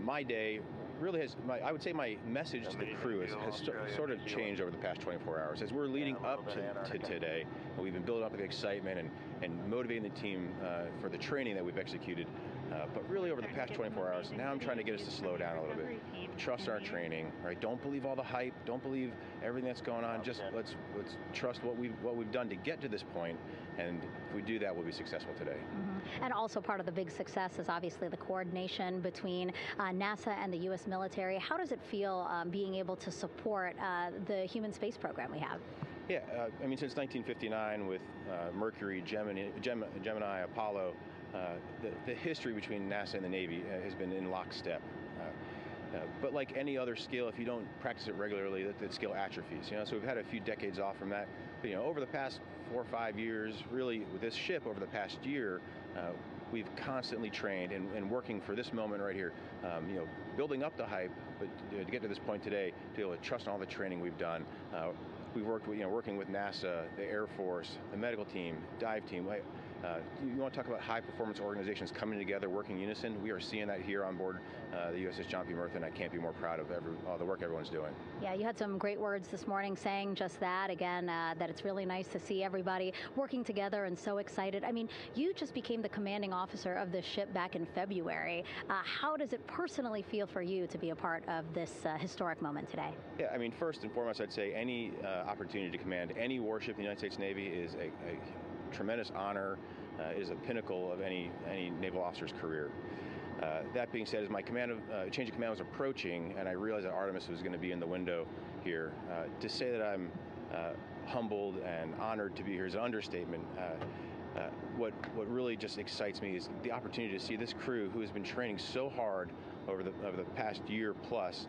my day really has, I would say my message to the crew has sort of changed over the past 24 hours. As we're leading up to today, we've been building up the excitement and motivating the team for the training that we've executed. But really over the past 24 hours, now I'm trying to get us to slow down a little bit. Trust our training, right? Don't believe all the hype. Don't believe everything that's going on. Just let's trust what we've done to get to this point, and if we do that, we'll be successful today. And also part of the big success is obviously the coordination between NASA and the U.S. military. How does it feel being able to support the human space program we have? Yeah, I mean, since 1959 with Mercury, Gemini, Apollo, the history between NASA and the Navy has been in lockstep. But like any other skill, if you don't practice it regularly, that skill atrophies. So we've had a few decades off from that. But, over the past 4 or 5 years, really with this ship over the past year, we've constantly trained and working for this moment right here. Building up the hype, but to get to this point today, to be able to trust in all the training we've done. We've worked with, working with NASA, the Air Force, the medical team, dive team. You want to talk about high-performance organizations coming together, working in unison? We are seeing that here on board the USS John P. Murtha, and I can't be more proud of all the work everyone's doing. Yeah, you had some great words this morning saying just that, again, that it's really nice to see everybody working together and so excited. I mean, you just became the commanding officer of this ship back in February. How does it personally feel for you to be a part of this historic moment today? Yeah, I mean, first and foremost, I'd say any opportunity to command any warship in the United States Navy is a tremendous honor. Is a pinnacle of any naval officer's career. That being said, as my change of command was approaching, and I realized that Artemis was going to be in the window here, to say that I'm humbled and honored to be here is an understatement. What really just excites me is the opportunity to see this crew, who has been training so hard over the past year plus,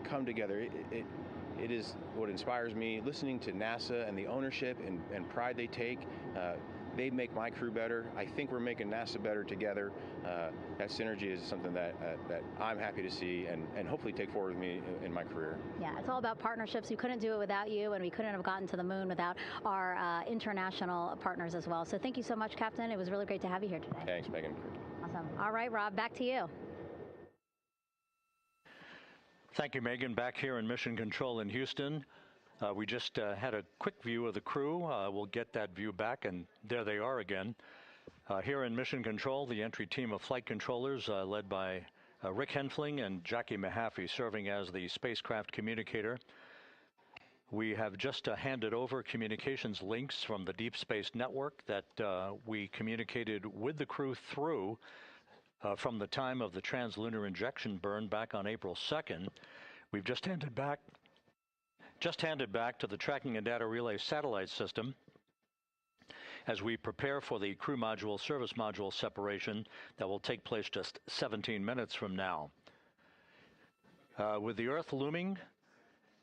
come together. It is what inspires me. Listening to NASA and the ownership and pride they take. They make my crew better. I think we're making NASA better together. That synergy is something that I'm happy to see and hopefully take forward with me in my career. Yeah, it's all about partnerships. We couldn't do it without you, and we couldn't have gotten to the moon without our international partners as well. So thank you so much, Captain. It was really great to have you here today. Thanks, Megan. Awesome. All right, Rob, back to you. Thank you, Megan. Back here in Mission Control in Houston. We just had a quick view of the crew. We'll get that view back, and there they are again. Here in Mission Control, the entry team of flight controllers led by Rick Henfling and Jackie Mahaffey serving as the spacecraft communicator. We have just handed over communications links from the Deep Space Network that we communicated with the crew through from the time of the translunar injection burn back on April 2nd. We've just handed back to the Tracking and Data Relay satellite system as we prepare for the crew module service module separation that will take place just 17 minutes from now. With the Earth looming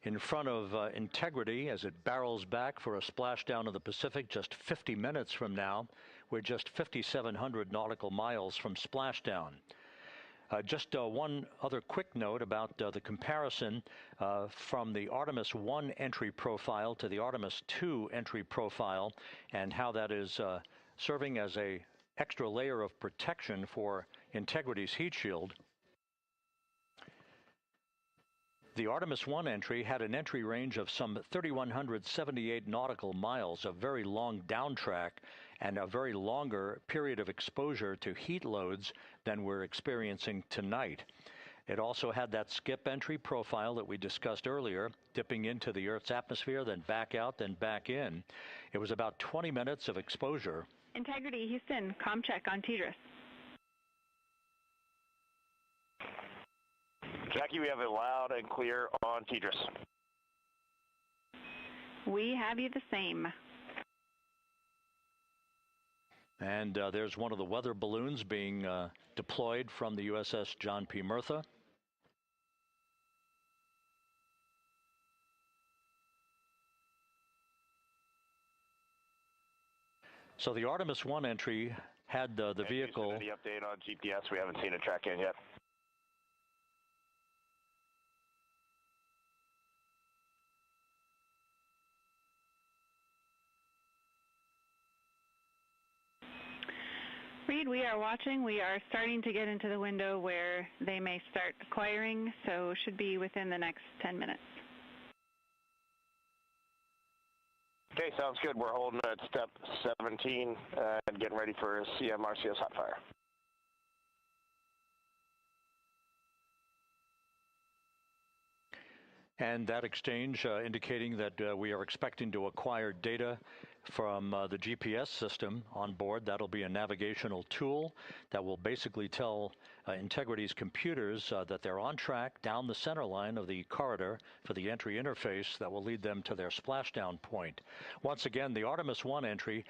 in front of Integrity as it barrels back for a splashdown of the Pacific just 50 minutes from now, we're just 5,700 nautical miles from splashdown. Just one other quick note about the comparison from the Artemis 1 entry profile to the Artemis 2 entry profile and how that is serving as an extra layer of protection for Integrity's heat shield. The Artemis 1 entry had an entry range of some 3,178 nautical miles, a very long downtrack, and a very longer period of exposure to heat loads than we're experiencing tonight. It also had that skip entry profile that we discussed earlier, dipping into the Earth's atmosphere, then back out, then back in. It was about 20 minutes of exposure. Integrity, Houston, comm check on TDRS. Jackie, we have it loud and clear on TDRS. We have you the same. And there's one of the weather balloons being deployed from the USS John P. Murtha. So the Artemis 1 entry had the vehicle. The update on GPS, we haven't seen it track in yet. Reed, we are watching. We are starting to get into the window where they may start acquiring, so should be within the next 10 minutes. Okay, sounds good. We're holding at step 17 and getting ready for CM-RCS hot fire. And that exchange indicating that we are expecting to acquire data from the GPS system on board. That'll be a navigational tool that will basically tell Integrity's computers that they're on track down the center line of the corridor for the entry interface that will lead them to their splashdown point. Once again, the Artemis 1 entry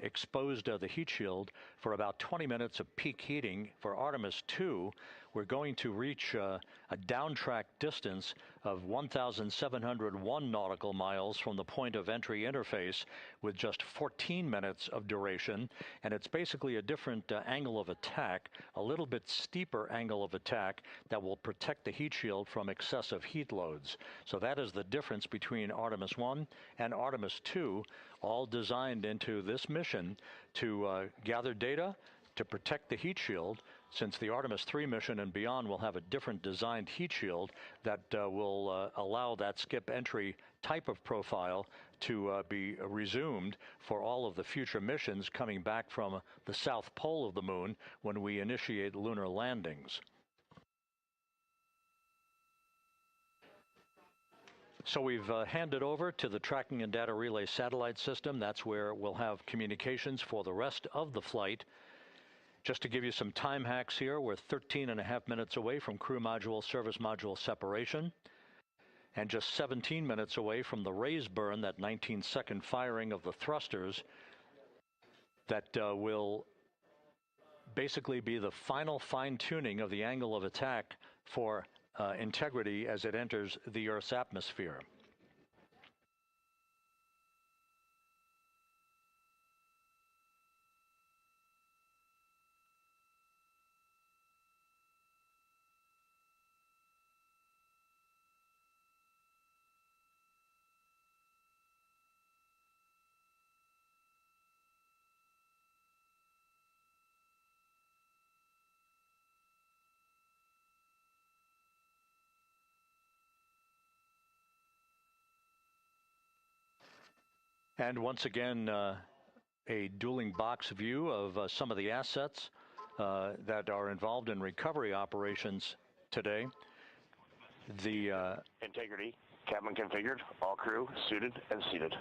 exposed the heat shield for about 20 minutes of peak heating. For Artemis 2, we're going to reach a downtrack distance of 1,701 nautical miles from the point of entry interface, with just 14 minutes of duration. And it's basically a different angle of attack, a little bit steeper angle of attack that will protect the heat shield from excessive heat loads. So that is the difference between Artemis 1 and Artemis 2, all designed into this mission to gather data, to protect the heat shield, since the Artemis 3 mission and beyond will have a different designed heat shield that will allow that skip entry type of profile to be resumed for all of the future missions coming back from the south pole of the moon when we initiate lunar landings. So we've handed over to the tracking and data relay satellite system. That's where we'll have communications for the rest of the flight. Just to give you some time hacks here, we're 13.5 minutes away from crew module, service module separation, and just 17 minutes away from the raise burn, that 19-second firing of the thrusters that will basically be the final fine-tuning of the angle of attack for Integrity as it enters the Earth's atmosphere. And once again, a dueling box view of some of the assets that are involved in recovery operations today. The Integrity, cabin configured, all crew suited and seated.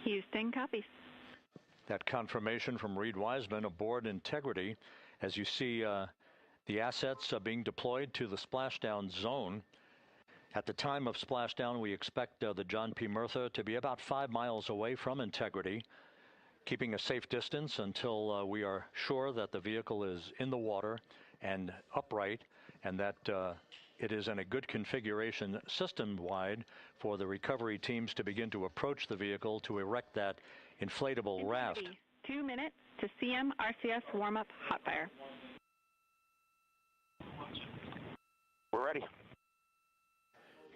Houston, copies. That confirmation from Reed Wiseman aboard Integrity, as you see the assets being deployed to the splashdown zone. At the time of splashdown, we expect the John P. Murtha to be about 5 miles away from Integrity, keeping a safe distance until we are sure that the vehicle is in the water and upright, and that it is in a good configuration system-wide for the recovery teams to begin to approach the vehicle to erect that inflatable raft. 2 minutes to CM-RCS warm-up hot fire. We're ready.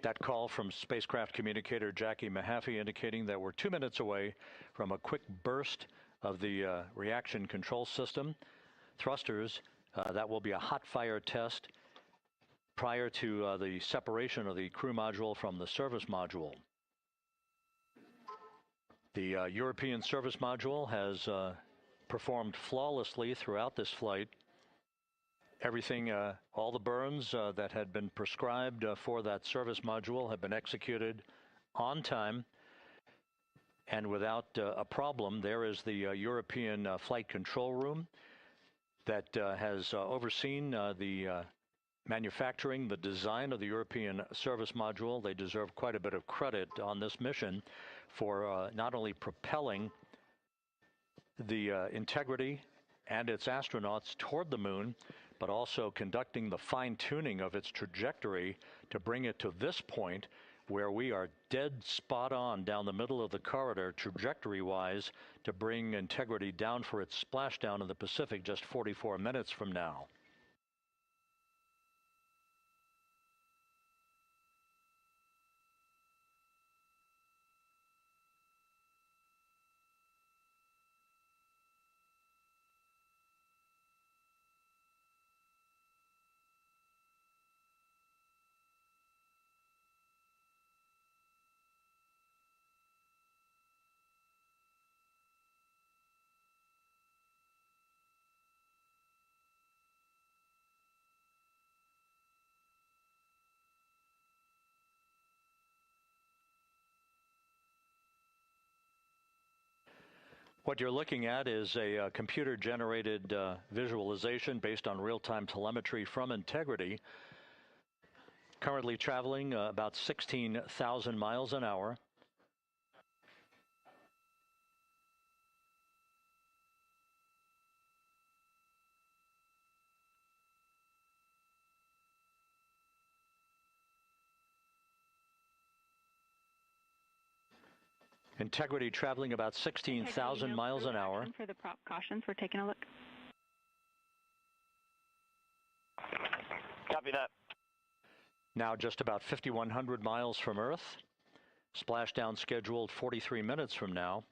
That call from spacecraft communicator Jackie Mahaffey indicating that we're 2 minutes away from a quick burst of the reaction control system. Thrusters, that will be a hot fire test prior to the separation of the crew module from the service module. The European service module has performed flawlessly throughout this flight. Everything, all the burns that had been prescribed for that service module have been executed on time and without a problem. There is the European flight control room that has overseen the manufacturing, the design of the European service module. They deserve quite a bit of credit on this mission for not only propelling the Integrity and its astronauts toward the moon, but also conducting the fine-tuning of its trajectory to bring it to this point where we are dead spot on down the middle of the corridor trajectory-wise to bring Integrity down for its splashdown in the Pacific just 44 minutes from now. What you're looking at is a computer-generated visualization based on real-time telemetry from Integrity, currently traveling about 16,000 miles an hour. Integrity traveling about 16,000 miles an hour. For the prop cautions, we're taking a look. Copy that. Now just about 5,100 miles from Earth. Splashdown scheduled 43 minutes from now.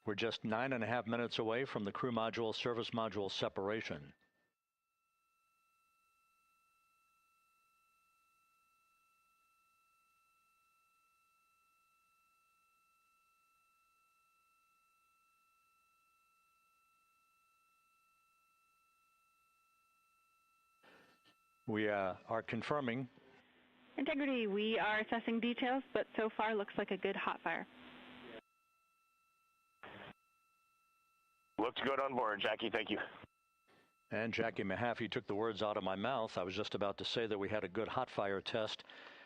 We're just 9.5 minutes away from the crew module service module separation. We are confirming. Integrity, we are assessing details, but so far looks like a good hot fire. Looks good on board, Jackie. Thank you. And Jackie Mahaffey took the words out of my mouth. I was just about to say that we had a good hot fire test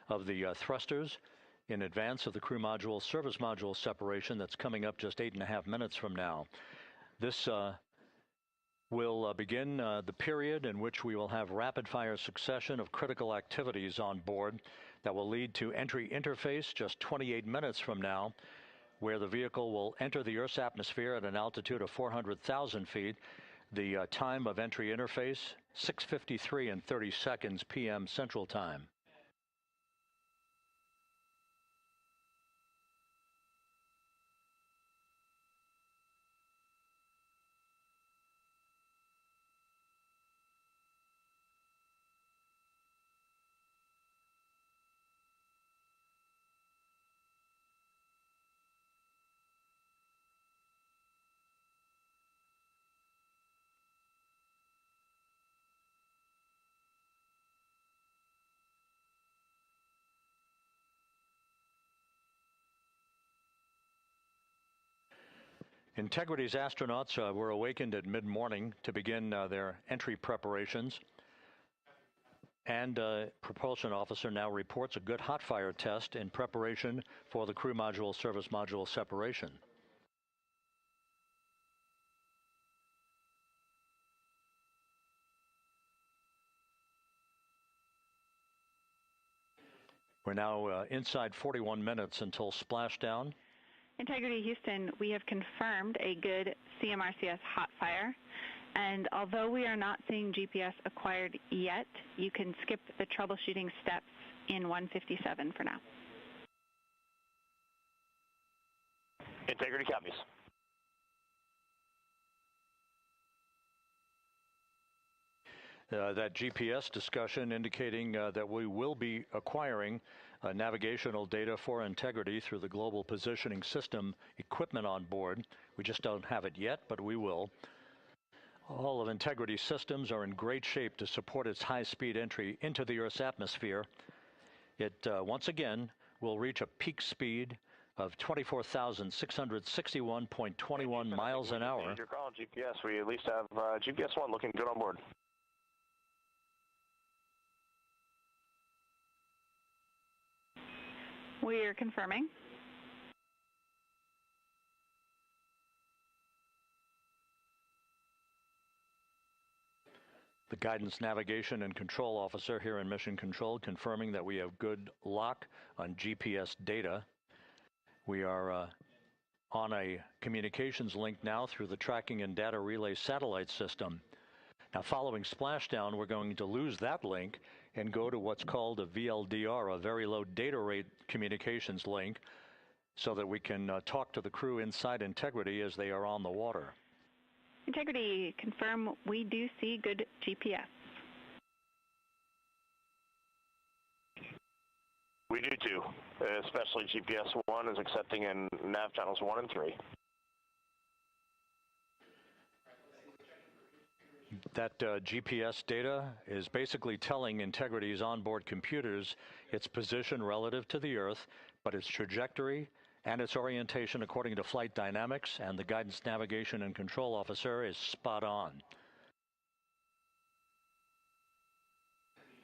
of the thrusters in advance of the crew module service module separation that's coming up just 8.5 minutes from now. This will begin the period in which we will have rapid-fire succession of critical activities on board that will lead to entry interface just 28 minutes from now, where the vehicle will enter the Earth's atmosphere at an altitude of 400,000 feet. The time of entry interface, 6:53 and 30 seconds p.m. Central Time. Integrity's astronauts were awakened at mid-morning to begin their entry preparations. And propulsion officer now reports a good hot fire test in preparation for the crew module service module separation. We're now inside 41 minutes until splashdown. Integrity Houston, we have confirmed a good CMRCS hot fire, and although we are not seeing GPS acquired yet, you can skip the troubleshooting steps in 157 for now. Integrity copies. That GPS discussion indicating that we will be acquiring navigational data for Integrity through the Global Positioning System equipment on board. We just don't have it yet, but we will. All of Integrity's systems are in great shape to support its high-speed entry into the Earth's atmosphere. It, once again, will reach a peak speed of 24,661.21 miles an hour. Your call, GPS. We at least have GPS 1 looking good on board. We are confirming. The Guidance, Navigation, and Control Officer here in Mission Control confirming that we have good lock on GPS data. We are on a communications link now through the Tracking and Data Relay Satellite System. Now, following splashdown, we're going to lose that link and go to what's called a VLDR, a very low data rate communications link, so that we can talk to the crew inside Integrity as they are on the water. Integrity, confirm we do see good GPS. We do too, especially GPS 1 is accepting in nav channels 1 and 3. That GPS data is basically telling Integrity's onboard computers its position relative to the Earth, but its trajectory and its orientation according to flight dynamics and the guidance, navigation, and control officer is spot on.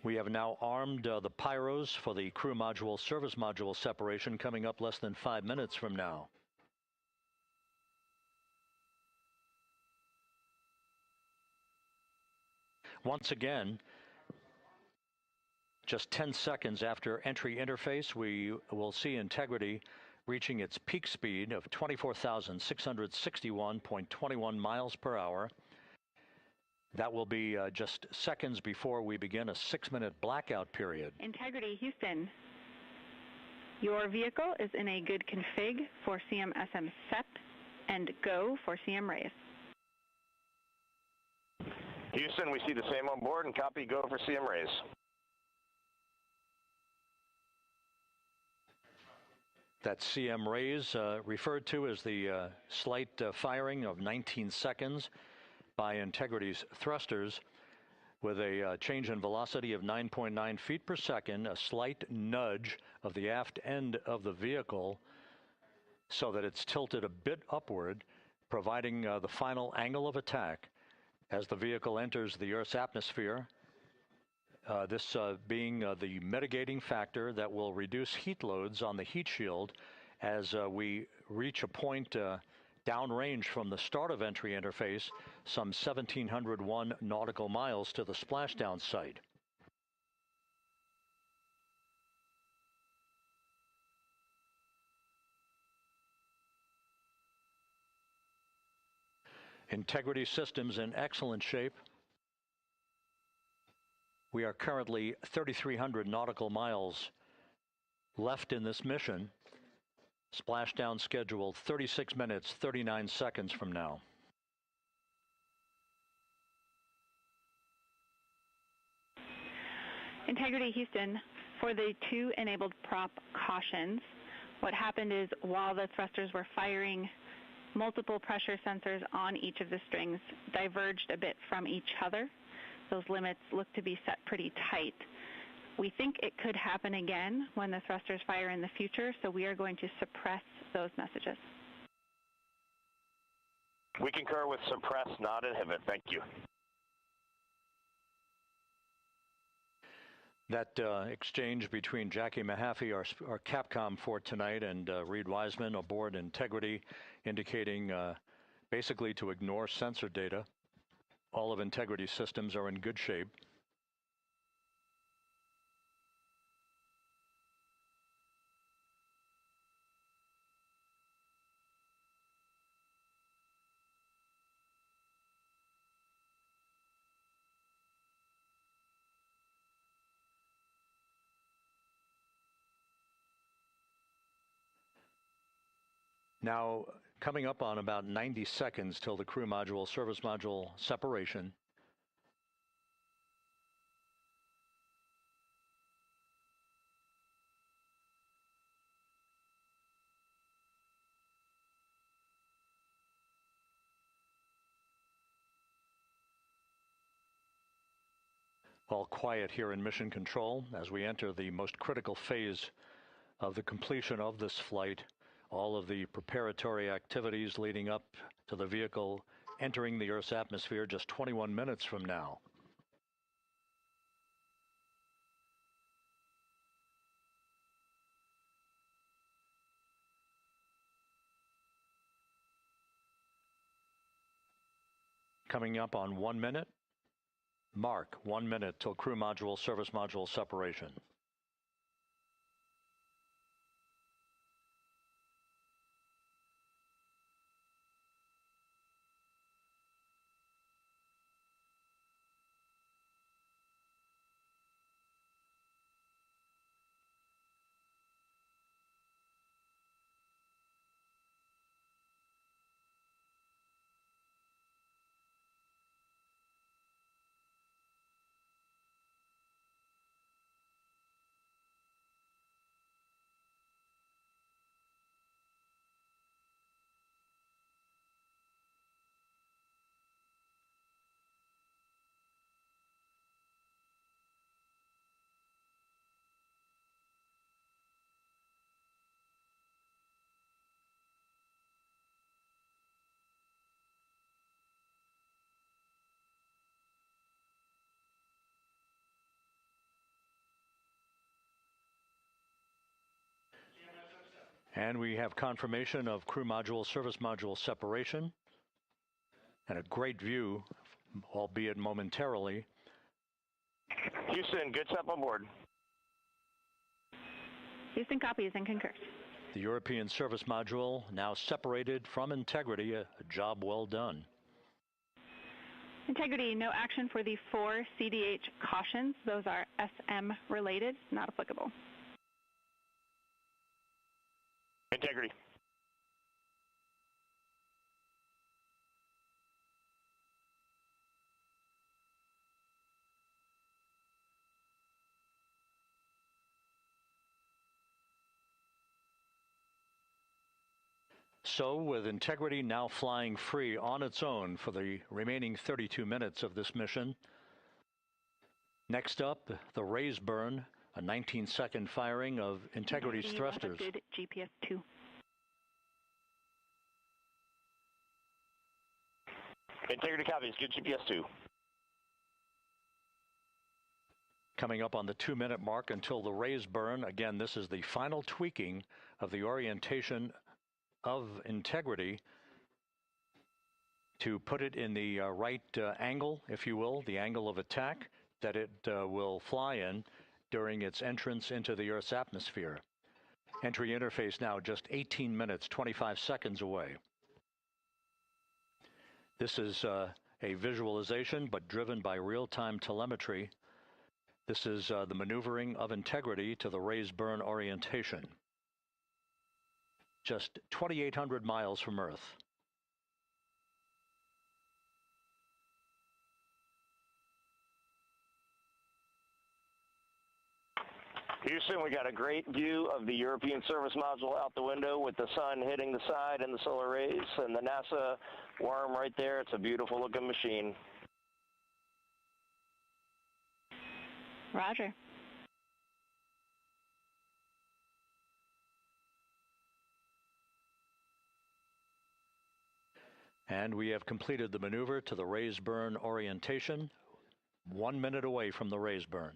We have now armed the pyros for the crew module service module separation coming up less than 5 minutes from now. Once again, just 10 seconds after entry interface, we will see Integrity reaching its peak speed of 24,661.21 miles per hour. That will be just seconds before we begin a 6-minute blackout period. Integrity, Houston. Your vehicle is in a good config for CM-SM SEP and go for CM raise. Houston, we see the same on board and copy go for CM raise. That CM raise referred to as the slight firing of 19 seconds by Integrity's thrusters with a change in velocity of 9.9 feet per second, a slight nudge of the aft end of the vehicle so that it's tilted a bit upward, providing the final angle of attack as the vehicle enters the Earth's atmosphere, this being the mitigating factor that will reduce heat loads on the heat shield as we reach a point downrange from the start of entry interface, some 1,701 nautical miles to the splashdown site. Integrity systems in excellent shape. We are currently 3,300 nautical miles left in this mission. Splashdown scheduled 36 minutes, 39 seconds from now. Integrity, Houston. For the 2 enabled prop cautions, what happened is while the thrusters were firing, multiple pressure sensors on each of the strings diverged a bit from each other. Those limits look to be set pretty tight. We think it could happen again when the thrusters fire in the future, so we are going to suppress those messages. We concur with suppress, not inhibit. Thank you. That exchange between Jackie Mahaffey, our Capcom for tonight, and Reed Wiseman aboard Integrity, indicating basically to ignore sensor data. All of Integrity systems are in good shape. Now, coming up on about 90 seconds till the crew module, service module separation. All quiet here in Mission Control as we enter the most critical phase of the completion of this flight. All of the preparatory activities leading up to the vehicle entering the Earth's atmosphere just 21 minutes from now. Coming up on 1 minute. Mark 1 minute till crew module, service module separation. And we have confirmation of crew module, service module separation, and a great view, albeit momentarily. Houston, good step on board. Houston copies and concurs. The European service module now separated from Integrity, a job well done. Integrity, no action for the 4 CDH cautions. Those are SM related, not applicable. Integrity. So, with Integrity now flying free on its own for the remaining 32 minutes of this mission, next up, the raise burn, a 19-second firing of Integrity's thrusters. Good GPS 2. Integrity copies, good GPS 2. Coming up on the 2-minute mark until the raise burn. Again, this is the final tweaking of the orientation of Integrity to put it in the right angle, if you will, the angle of attack that it will fly in during its entrance into the Earth's atmosphere. Entry interface now just 18 minutes, 25 seconds away. This is a visualization, but driven by real-time telemetry. This is the maneuvering of Integrity to the raise burn orientation. Just 2,800 miles from Earth. Houston, we got a great view of the European service module out the window with the sun hitting the side and the solar rays and the NASA worm right there. It's a beautiful looking machine. Roger. And we have completed the maneuver to the raise burn orientation, 1 minute away from the raise burn.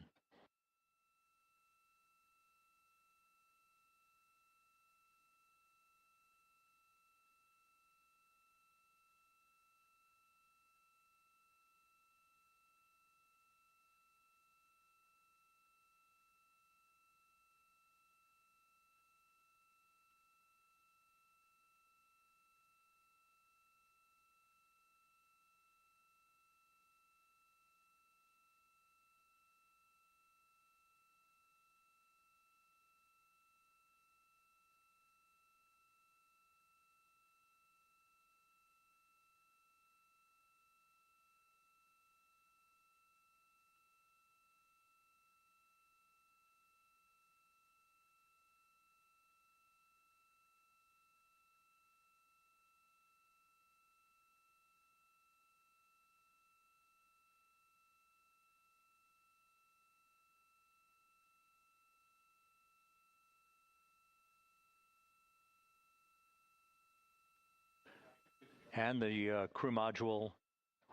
And the crew module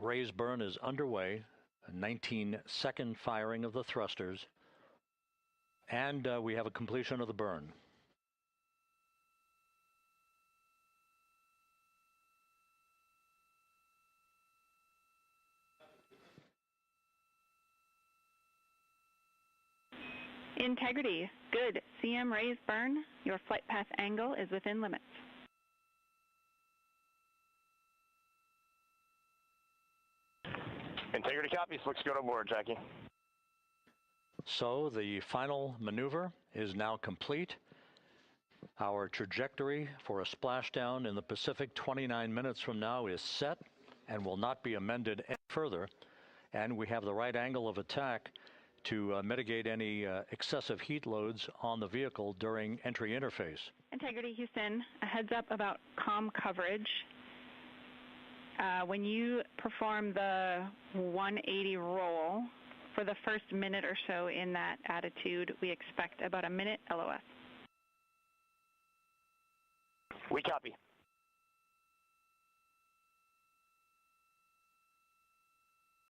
raise burn is underway, a 19-second firing of the thrusters, and we have a completion of the burn. Integrity, good. CM raise burn. Your flight path angle is within limits. Integrity copies. Looks good on board, Jackie. So the final maneuver is now complete. Our trajectory for a splashdown in the Pacific 29 minutes from now is set and will not be amended any further. And we have the right angle of attack to mitigate any excessive heat loads on the vehicle during entry interface. Integrity, Houston, a heads up about comm coverage. When you perform the 180 roll, for the first minute or so in that attitude, we expect about a minute LOS. We copy.